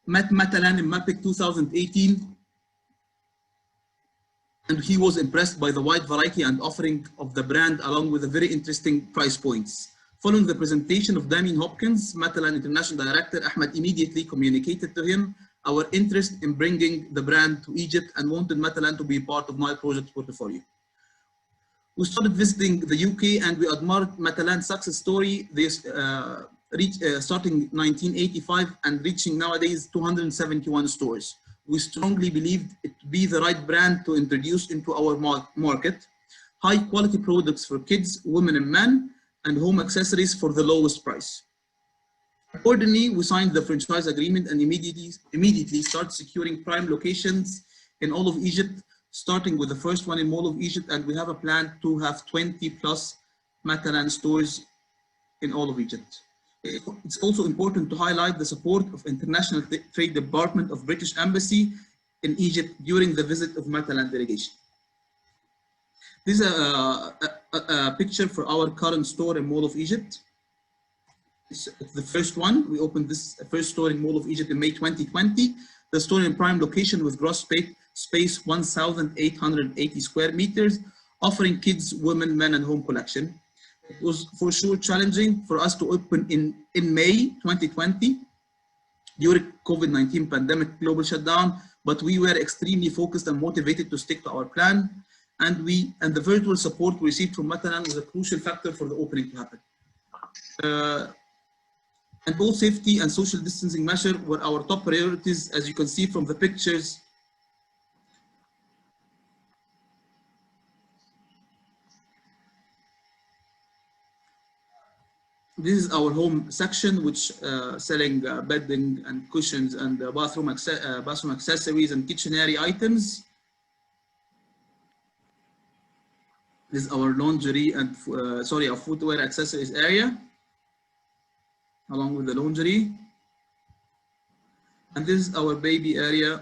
met Matalan in MAPIC 2018. And he was impressed by the wide variety and offering of the brand, along with the very interesting price points. Following the presentation of Damien Hopkins, Matalan International Director, Ahmed immediately communicated to him our interest in bringing the brand to Egypt and wanted Matalan to be part of my project portfolio. We started visiting the UK and we admired Matalan's success story. They starting 1985 and reaching nowadays 271 stores. We strongly believed it to be the right brand to introduce into our market. High quality products for kids, women and men, and home accessories for the lowest price. Accordingly, we signed the franchise agreement and immediately started securing prime locations in all of Egypt, starting with the first one in Mall of Egypt, and we have a plan to have 20 plus Matalan stores in all of Egypt. It's also important to highlight the support of International Trade Department of British Embassy in Egypt during the visit of Matalan delegation. This is a picture for our current store in Mall of Egypt. It's the first one. We opened this first store in Mall of Egypt in May 2020. The store in prime location with gross space 1,880 square meters, offering kids, women, men, and home collection. It was for sure challenging for us to open in May 2020 during COVID-19 pandemic global shutdown, but we were extremely focused and motivated to stick to our plan. And the virtual support we received from Matalan was a crucial factor for the opening to happen. And all safety and social distancing measures were our top priorities, as you can see from the pictures. This is our home section, which selling bedding and cushions and bathroom accessories and kitchenary items. This is our laundry and our footwear accessories area, along with the laundry. And this is our baby area,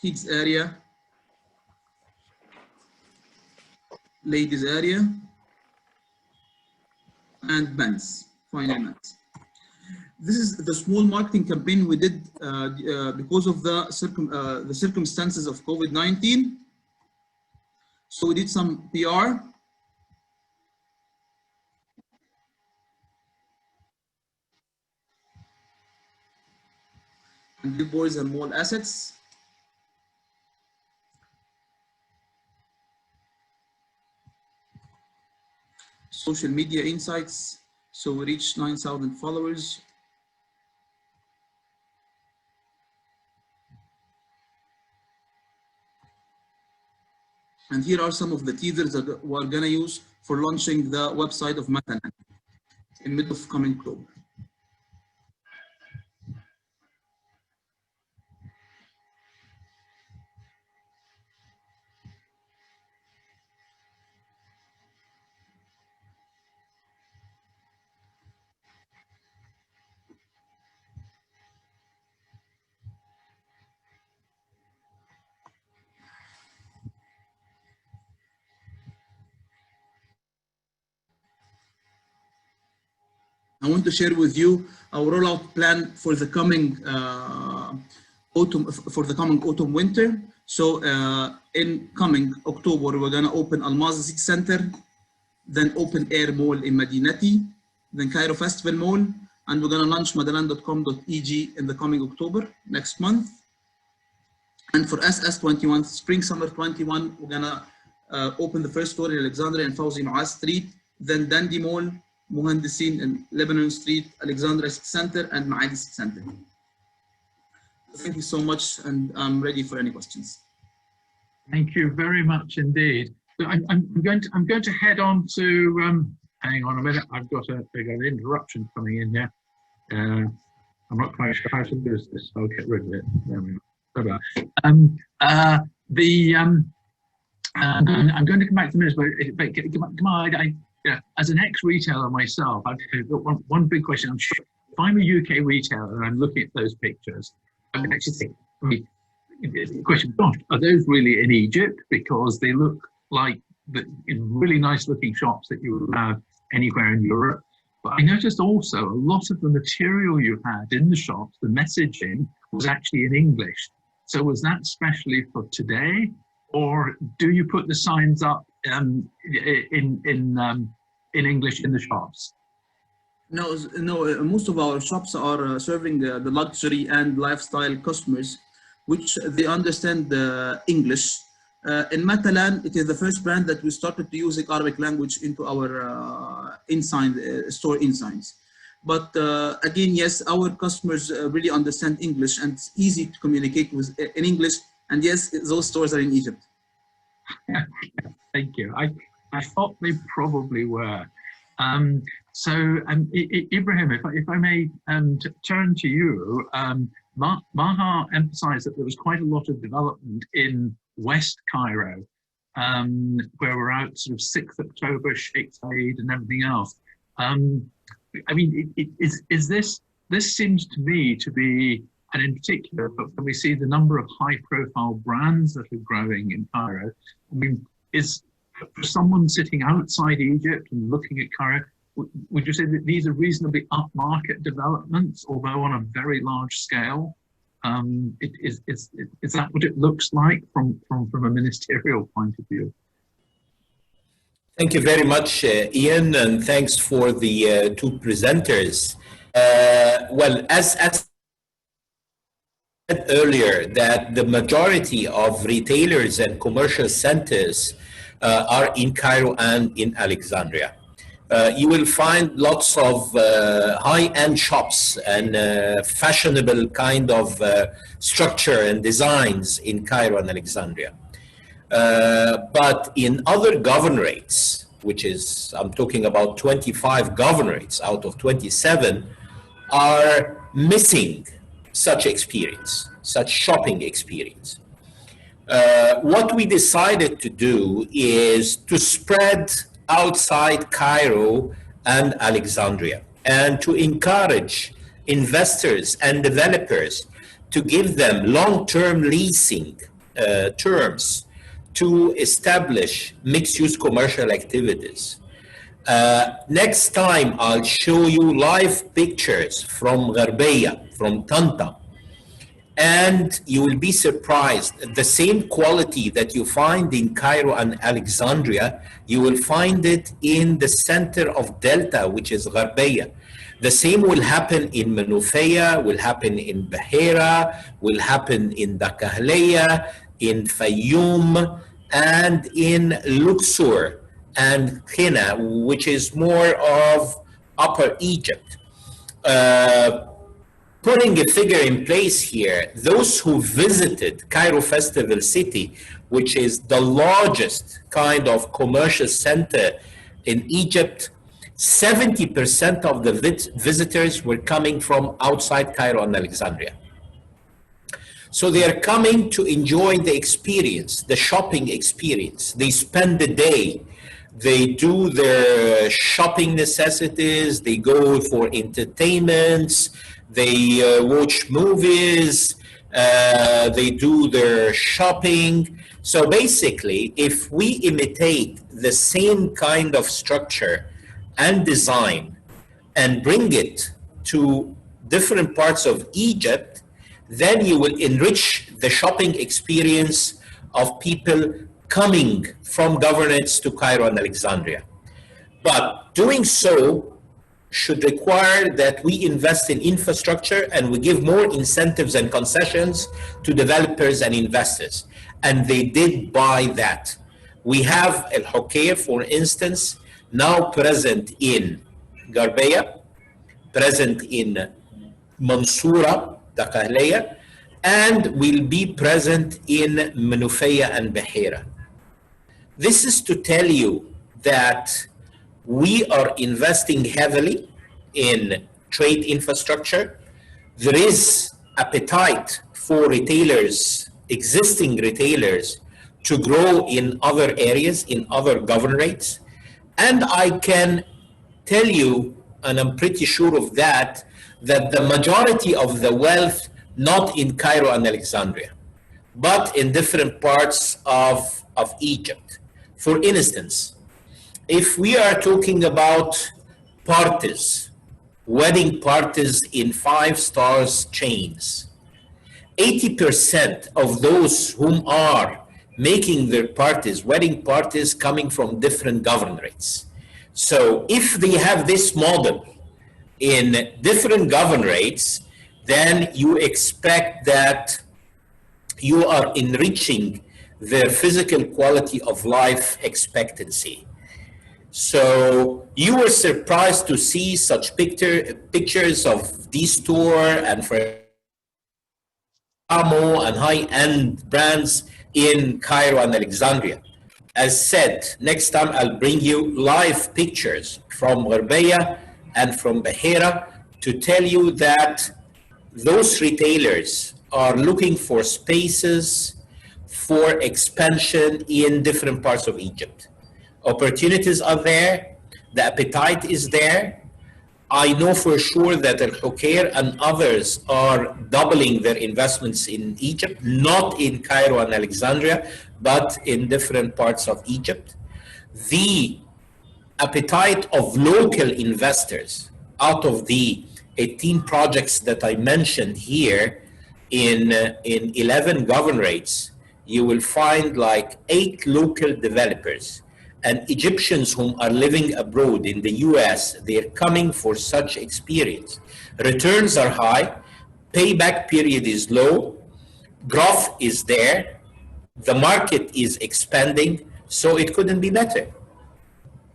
kids area, ladies area, and men's, final men's. This is the small marketing campaign we did because of the circumstances of COVID-19. So we did some PR. And billboards and mall assets. Social media insights. So we reached 9,000 followers. And here are some of the teasers that we're gonna use for launching the website of Matalan in mid of coming October. I want to share with you our rollout plan for the coming autumn winter. So in coming October, we're gonna open Almaz City Center, then Open Air Mall in Madinati, then Cairo Festival Mall, and we're gonna launch matalan.com.eg in the coming October next month. And for SS21, Spring Summer 21, we're gonna open the first store in Alexandria and Fawzi Muaz Street, then Dandi Mall, Muhandisin in Lebanon Street, Alexandria City Center, and Maadi City Center. Thank you so much, and I'm ready for any questions. Thank you very much indeed. So I'm going to head on to. Hang on a minute. I've got an interruption coming in here. I'm not quite sure how to do this. I'll get rid of it. There we go. I'm going to come back to this, but as an ex-retailer myself, I've got one big question. I'm sure if I'm a UK retailer and I'm looking at those pictures, I can actually think, the question, gosh, are those really in Egypt? Because they look like the really nice looking shops that you would have anywhere in Europe. But I noticed also a lot of the material you had in the shops, the messaging was actually in English. So was that specially for today? Or do you put the signs up in English in the shops? No, most of our shops are serving the luxury and lifestyle customers, which they understand English. In Matalan, it is the first brand that we started to use Arabic language into our store insigns. But again, yes, our customers really understand English, and it's easy to communicate with in English. And yes, those stores are in Egypt. Thank you. I thought they probably were. Ibrahim, if I may turn to you, Maha emphasized that there was quite a lot of development in West Cairo, where we're out sort of 6th October, Sheikh Zayed and everything else. I mean, is this seems to me to be, and in particular, when we see the number of high-profile brands that are growing in Cairo, I mean, is for someone sitting outside Egypt and looking at Cairo, would you say that these are reasonably upmarket developments, although on a very large scale? Is that what it looks like from a ministerial point of view? Thank you very much, Ian, and thanks for the two presenters. Well, as said earlier, that the majority of retailers and commercial centers are in Cairo and in Alexandria. You will find lots of high-end shops and fashionable kind of structure and designs in Cairo and Alexandria. But in other governorates, which is, I'm talking about 25 governorates out of 27, are missing such experience, such shopping experience. What we decided to do is to spread outside Cairo and Alexandria and to encourage investors and developers to give them long-term leasing terms to establish mixed-use commercial activities. Next time, I'll show you live pictures from Gharbeya, from Tanta, and you will be surprised. The same quality that you find in Cairo and Alexandria, you will find it in the center of Delta, which is Gharbeya. The same will happen in Manufaya, will happen in Bahira, will happen in Dakahleya, in Fayoum, and in Luxor and Khina, which is more of Upper Egypt. Putting a figure in place here, those who visited Cairo Festival City which is the largest kind of commercial center in Egypt, 70% of the visitors were coming from outside Cairo and Alexandria. So they are coming to enjoy the experience, the shopping experience. They spend the day, they do their shopping necessities, they go for entertainments, they watch movies, they do their shopping. So basically, if we imitate the same kind of structure and design and bring it to different parts of Egypt, then you will enrich the shopping experience of people coming from governorates to Cairo and Alexandria. But doing so should require that we invest in infrastructure and we give more incentives and concessions to developers and investors. And they did buy that. We have El Hokeir, for instance, now present in Garbeya, present in Mansoura, Daqahliya, and will be present in Menufeya and Bahira. This is to tell you that we are investing heavily in trade infrastructure. There is appetite for retailers, existing retailers, to grow in other areas, in other governorates. And I can tell you, and I'm pretty sure of that, that the majority of the wealth, not in Cairo and Alexandria, but in different parts of Egypt. For instance, if we are talking about parties, wedding parties in 5-star chains, 80% of those whom are making their parties, wedding parties, coming from different governorates. So if they have this model in different governorates, then you expect that you are enriching their physical quality of life expectancy. So you were surprised to see such pictures of D-Store and Ferragamo and high-end brands in Cairo and Alexandria. As said, next time I'll bring you live pictures from Garbeya and from Bahira to tell you that those retailers are looking for spaces for expansion in different parts of Egypt. Opportunities are there, the appetite is there. I know for sure that Al Hokeir and others are doubling their investments in Egypt, not in Cairo and Alexandria, but in different parts of Egypt. The appetite of local investors out of the 18 projects that I mentioned here in 11 governorates, you will find like 8 local developers and Egyptians whom are living abroad in the US. They're coming for such experience. Returns are high, payback period is low, growth is there, the market is expanding, so it couldn't be better.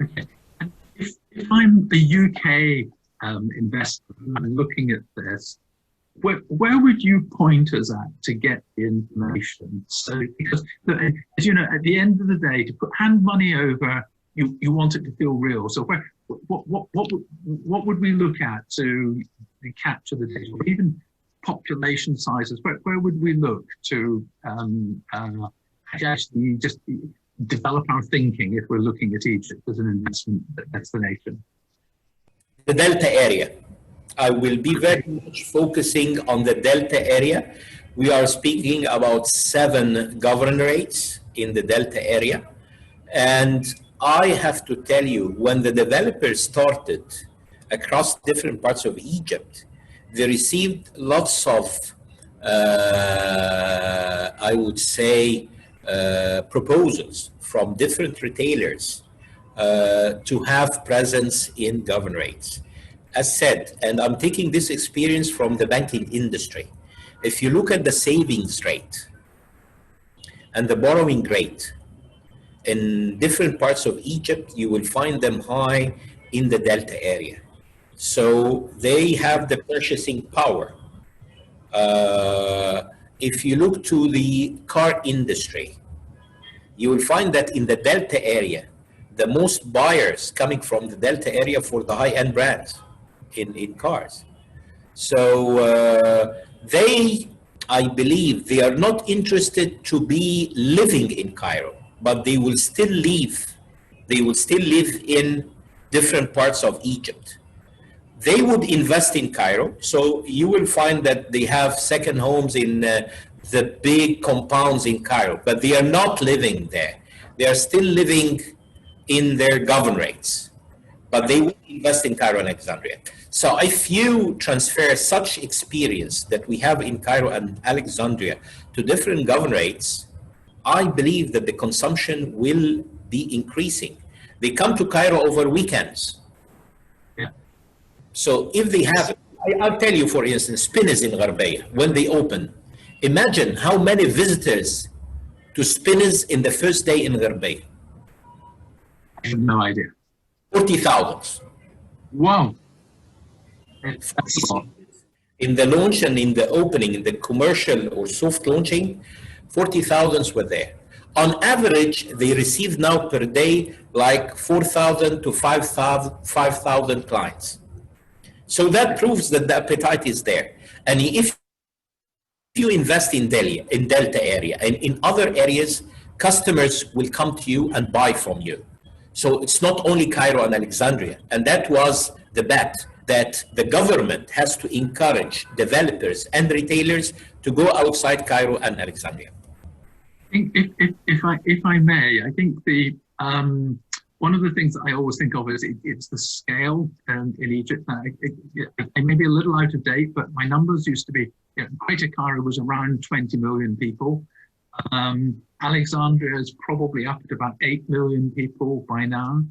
Okay. If I'm a UK investor and I'm looking at this, where would you point us at to get the information? So, because as you know, at the end of the day, to put hand money over, you want it to feel real. So what would we look at to capture the data, or even population sizes? Where would we look to actually just develop our thinking if we're looking at Egypt as an investment destination? The Delta area. I will be very much focusing on the Delta area. We are speaking about 7 governorates in the Delta area. And I have to tell you, when the developers started across different parts of Egypt, they received lots of, I would say, proposals from different retailers to have presence in governorates. As said, and I'm taking this experience from the banking industry. If you look at the savings rate and the borrowing rate in different parts of Egypt, you will find them high in the Delta area. So they have the purchasing power. If you look to the car industry, you will find that in the Delta area, the most buyers coming from the Delta area for the high-end brands in cars. So I believe they are not interested to be living in Cairo, but they will still live. They will still live in different parts of Egypt. They would invest in Cairo, so you will find that they have second homes in the big compounds in Cairo, but they are not living there. They are still living in their governorates, but they will invest in Cairo and Alexandria. So if you transfer such experience that we have in Cairo and Alexandria to different governorates, I believe that the consumption will be increasing. They come to Cairo over weekends. Yeah. So if they have, I'll tell you, for instance, Spinners in Gharbeya, when they open, imagine how many visitors to Spinners in the first day in Gharbeya. I have no idea. 40,000. Wow. In the launch and in the opening, in the commercial or soft launching, 40,000 were there. On average, they receive now per day like 4,000 to 5,000 clients. So that proves that the appetite is there. And if you invest in Delhi, in Delta area, and in other areas, customers will come to you and buy from you. So it's not only Cairo and Alexandria. And that was the bet, that the government has to encourage developers and retailers to go outside Cairo and Alexandria. If I may, I think the one of the things that I always think of is it's the scale in Egypt. I may be a little out of date, but my numbers used to be, Greater Cairo was around 20 million people. Alexandria is probably up at about 8 million people by now.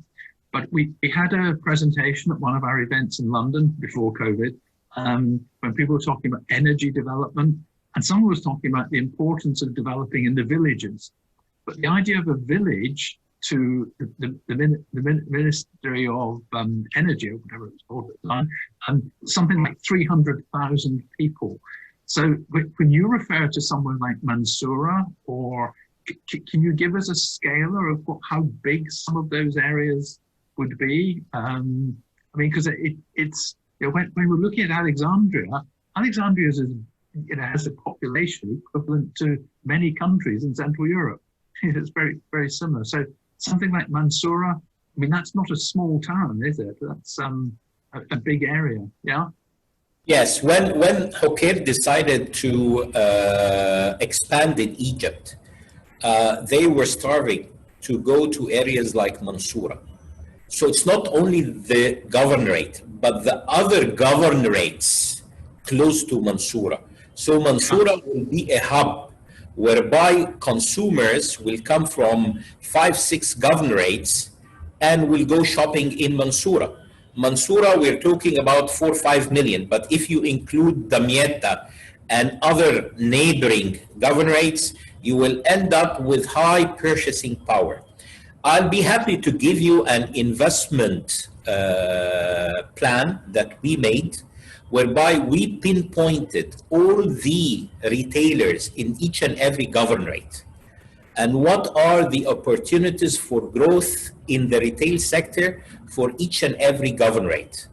But we had a presentation at one of our events in London before COVID, when people were talking about energy development, and someone was talking about the importance of developing in the villages. But the idea of a village to the Ministry of Energy, or whatever it's called at the time, something like 300,000 people. So when you refer to someone like Mansoura, or can you give us a scalar of how big some of those areas would be? I mean, because it's when we're looking at Alexandria is has a population equivalent to many countries in Central Europe. It's very, very similar. So something like Mansoura, I mean, that's not a small town, is it? That's a big area, yeah? Yes, when Hokair decided to expand in Egypt, they were starving to go to areas like Mansoura. So it's not only the governorate, but the other governorates close to Mansoura. So Mansoura will be a hub whereby consumers will come from 5-6 governorates and will go shopping in Mansoura. Mansoura, we're talking about 4 or 5 million, but if you include Damietta and other neighboring governorates, you will end up with high purchasing power. I'll be happy to give you an investment plan that we made, whereby we pinpointed all the retailers in each and every governorate and what are the opportunities for growth in the retail sector for each and every governorate.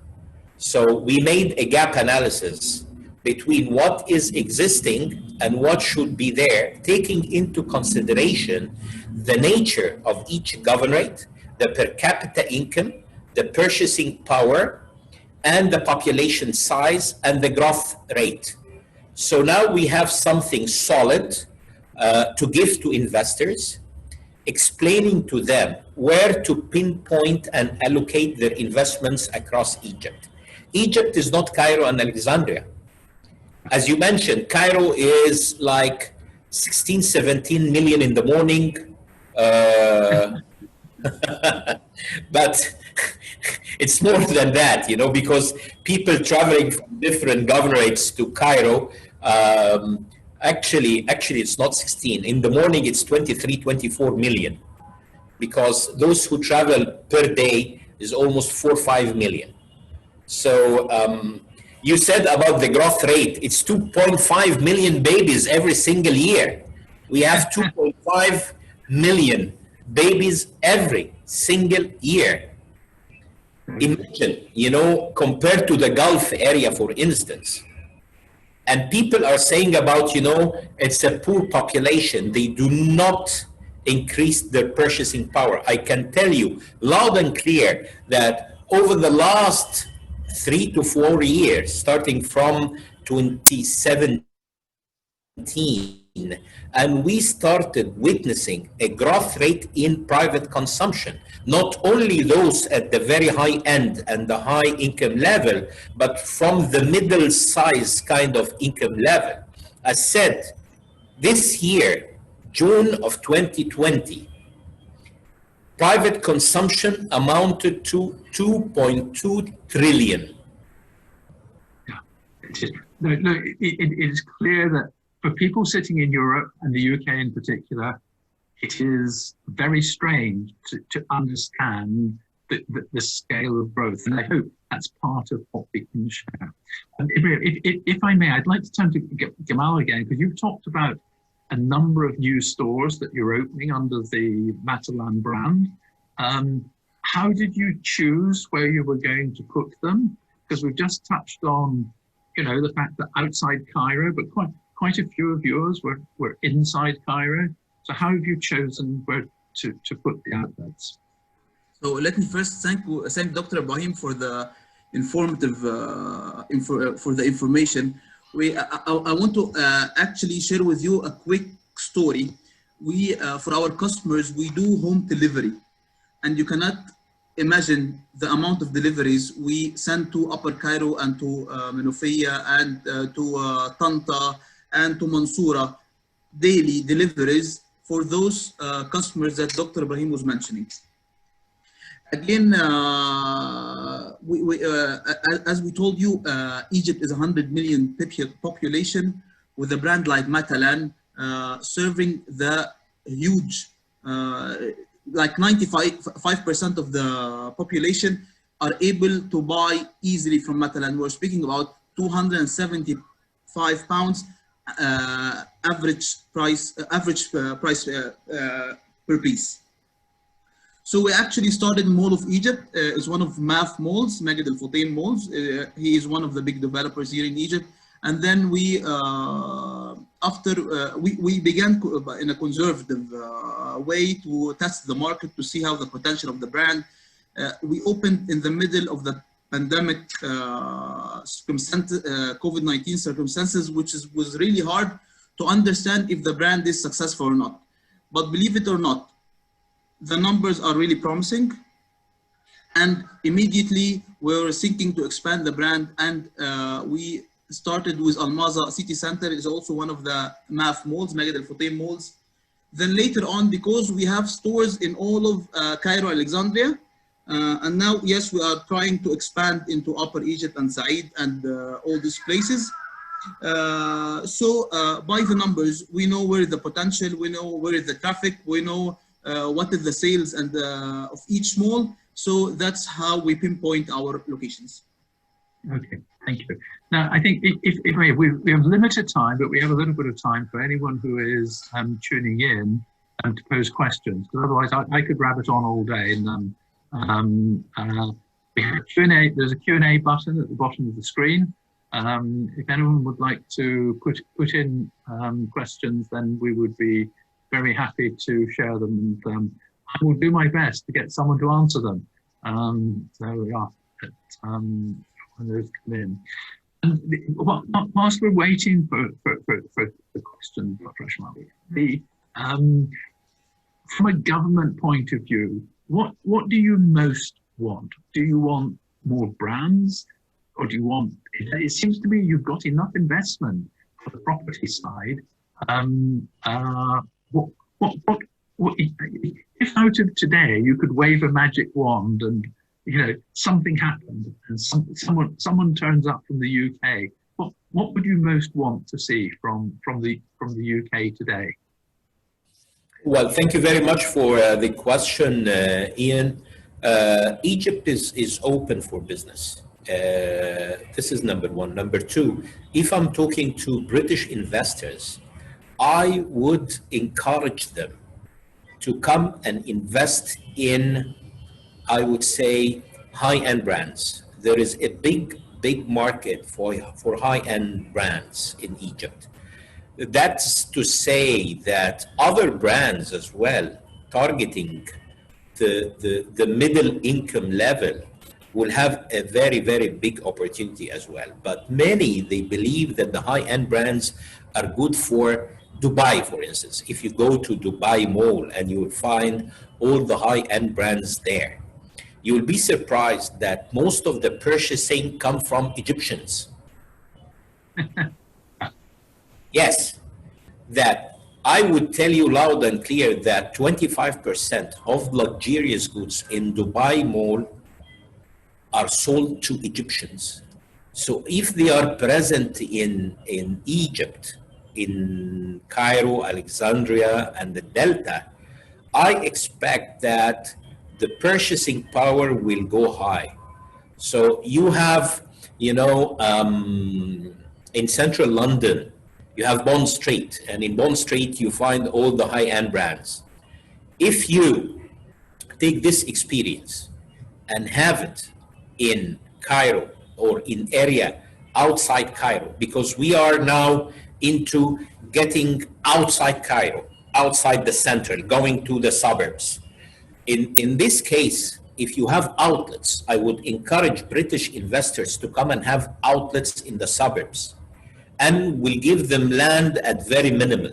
So we made a gap analysis between what is existing and what should be there, taking into consideration the nature of each governorate, the per capita income, the purchasing power, and the population size and the growth rate. So now we have something solid to give to investors, explaining to them where to pinpoint and allocate their investments across Egypt. Egypt is not Cairo and Alexandria. As you mentioned, Cairo is like 16, 17 million in the morning, but it's more than that, because people traveling from different governorates to Cairo, actually it's not 16. In the morning, it's 23, 24 million, because those who travel per day is almost 4 or 5 million. So you said about the growth rate, it's 2.5 million babies every single year. We have 2.5 million babies every single year. Imagine, compared to the Gulf area, for instance. And people are saying about, it's a poor population. They do not increase their purchasing power. I can tell you loud and clear that over the last 3 to 4 years, starting from 2017, and we started witnessing a growth rate in private consumption, not only those at the very high end and the high income level, but from the middle size kind of income level. As said, this year, June of 2020, private consumption amounted to 2.2 trillion. No, it is clear that for people sitting in Europe and the UK in particular, it is very strange to understand the scale of growth. And I hope that's part of what we can share. If I may, I'd like to turn to Gamal again, because you've talked about a number of new stores that you're opening under the Matalan brand. How did you choose where you were going to put them? Because we've just touched on, the fact that outside Cairo, but quite a few of yours were inside Cairo. So how have you chosen where to put the outlets? So let me first thank Dr. Ibrahim for the informative for the information. I want to actually share with you a quick story. We for our customers, we do home delivery, and you cannot imagine the amount of deliveries we send to Upper Cairo and to Menofia and to Tanta and to Mansoura, daily deliveries for those customers that Dr. Ibrahim was mentioning. Again, as we told you, Egypt is 100 million population with a brand like Matalan, serving the huge, like 95% of the population are able to buy easily from Matalan. We're speaking about 275 pounds average price per piece. So we actually started Mall of Egypt. It's one of MAF malls, Magid Al Futain malls. He is one of the big developers here in Egypt. And then we began in a conservative way to test the market to see how the potential of the brand. We opened in the middle of the pandemic COVID-19 circumstances, which was really hard to understand if the brand is successful or not. But believe it or not, the numbers are really promising. And immediately we were thinking to expand the brand, and we started with Al-Maza City Center. Is also one of the MAF malls, Magid Al Futain malls. Then later on, because we have stores in all of Cairo, Alexandria, and now, yes, we are trying to expand into Upper Egypt and Said and all these places. So by the numbers, we know where is the potential, we know where is the traffic, we know what is the sales and of each mall. So that's how we pinpoint our locations. Okay, thank you. Now, I think if we have limited time, but we have a little bit of time for anyone who is tuning in and to pose questions, because otherwise I could rabbit on all day. And we have Q&A. There's a Q&A button at the bottom of the screen. If anyone would like to put in questions, then we would be very happy to share them, and I will do my best to get someone to answer them. There we are. When those come in. And whilst we're waiting for the question, Dr. Ashmawi, from a government point of view, what do you most want? Do you want more brands, or do you want? It seems to me you've got enough investment for the property side. If out of today you could wave a magic wand and something happened and someone turns up from the UK, what would you most want to see from the UK today? Well, thank you very much for the question, Ian. Egypt is open for business. This is number one. Number two, if I'm talking to British investors, I would encourage them to come and invest in, I would say, high-end brands. There is a big market for high-end brands in Egypt. That's to say that other brands as well, targeting the middle income level, will have a very big opportunity as well. But many, they believe that the high-end brands are good for Dubai, for instance. If you go to Dubai Mall and you will find all the high-end brands there, you will be surprised that most of the purchasing come from Egyptians. Yes, that I would tell you loud and clear that 25% of luxurious goods in Dubai Mall are sold to Egyptians. So if they are present in Egypt, in Cairo, Alexandria, and the Delta, I expect that the purchasing power will go high. So you have, you know, in central London, you have Bond Street, and in Bond Street, you find all the high-end brands. If you take this experience and have it in Cairo or in area outside Cairo, because we are now into getting outside Cairo, outside the center, going to the suburbs. In this case, if you have outlets, I would encourage British investors to come and have outlets in the suburbs, and will give them land at very minimal.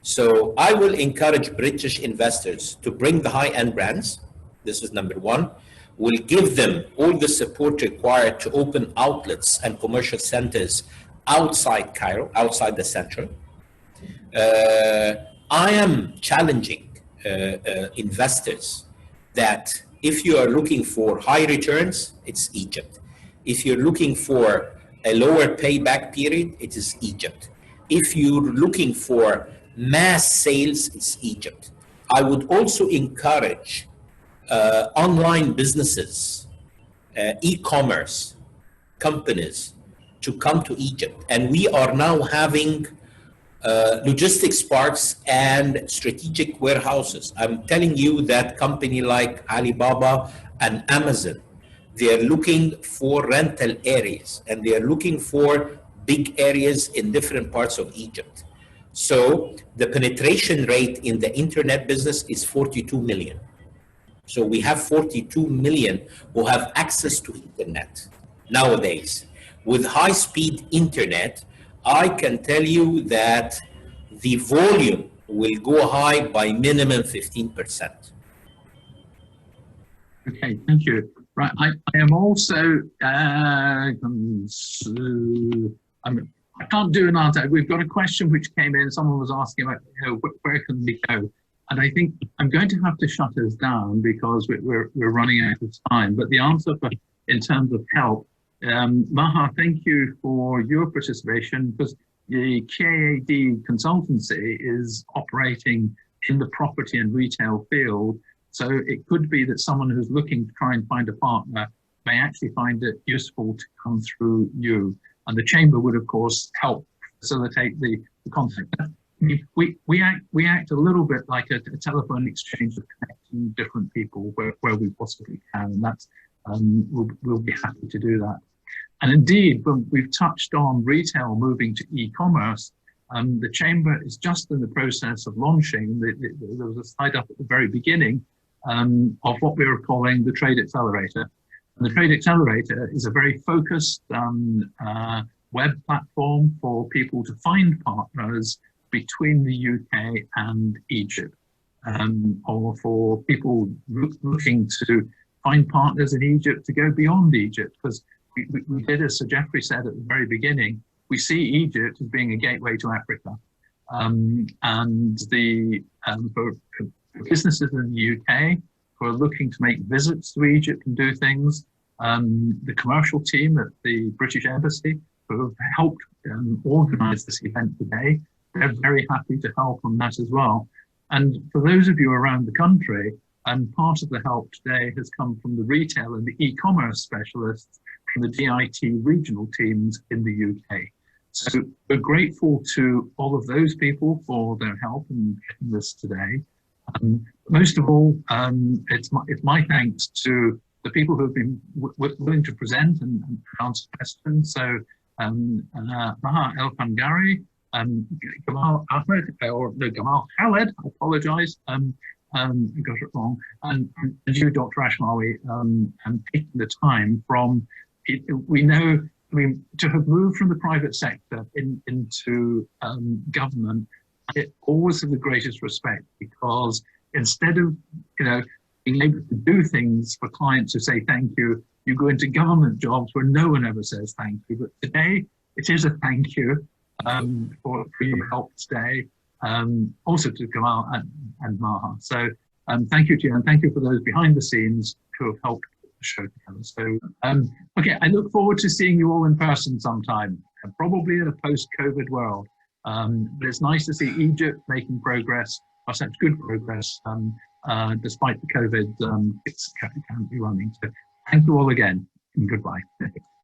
So I will encourage British investors to bring the high-end brands. This is number one. We'll give them all the support required to open outlets and commercial centers outside Cairo, outside the center. I am challenging investors that if you are looking for high returns, it's Egypt. If you're looking for a lower payback period, it is Egypt. If you're looking for mass sales, it's Egypt. I would also encourage online businesses, e-commerce companies to come to Egypt. And we are now having logistics parks and strategic warehouses. I'm telling you that company like Alibaba and Amazon, they are looking for rental areas, and they are looking for big areas in different parts of Egypt. So the penetration rate in the internet business is 42 million. So we have 42 million who have access to internet nowadays. With high-speed internet, I can tell you that the volume will go high by minimum 15%. Okay, thank you. Right, I am also, I can't do an answer. We've got a question which came in. Someone was asking about, you know, where can we go? And I think I'm going to have to shut us down because we're running out of time. But the answer in terms of help, Maha, thank you for your participation, because the KAD consultancy is operating in the property and retail field. So it could be that someone who's looking to try and find a partner may actually find it useful to come through you. And the Chamber would, of course, help facilitate the contact. We act a little bit like a telephone exchange of connecting different people where we possibly can, and that's we'll be happy to do that. And indeed, when we've touched on retail moving to e-commerce, the Chamber is just in the process of launching. There was a slide up at the very beginning of what we were calling the Trade Accelerator. And the Trade Accelerator is a very focused web platform for people to find partners between the UK and Egypt, or for people looking to find partners in Egypt to go beyond Egypt, because we did, as Sir Geoffrey said at the very beginning, we see Egypt as being a gateway to Africa. And for businesses in the UK who are looking to make visits to Egypt and do things, the commercial team at the British Embassy who have helped organise this event today, they're very happy to help on that as well. And for those of you around the country, part of the help today has come from the retail and the e-commerce specialists from the DIT regional teams in the UK. So we're grateful to all of those people for their help in getting this today. Most of all, it's my thanks to the people who have been willing to present and answer questions. So Maha El-Fangari, Gamal Ahmed, or no, Gamal Khaled, I apologize, I got it wrong, and you, Dr. Ashmawi, taking the time from, we know, I mean, to have moved from the private sector into government, it always have the greatest respect, because instead of, being able to do things for clients who say thank you, you go into government jobs where no one ever says thank you. But today, it is a thank you for your help today, also to Kamal and Maha. So thank you to you, and thank you for those behind the scenes who have helped put the show together. So, okay, I look forward to seeing you all in person sometime, probably in a post-COVID world. But it's nice to see Egypt making progress, or such good progress, despite the COVID it's currently running. So thank you all again, and goodbye.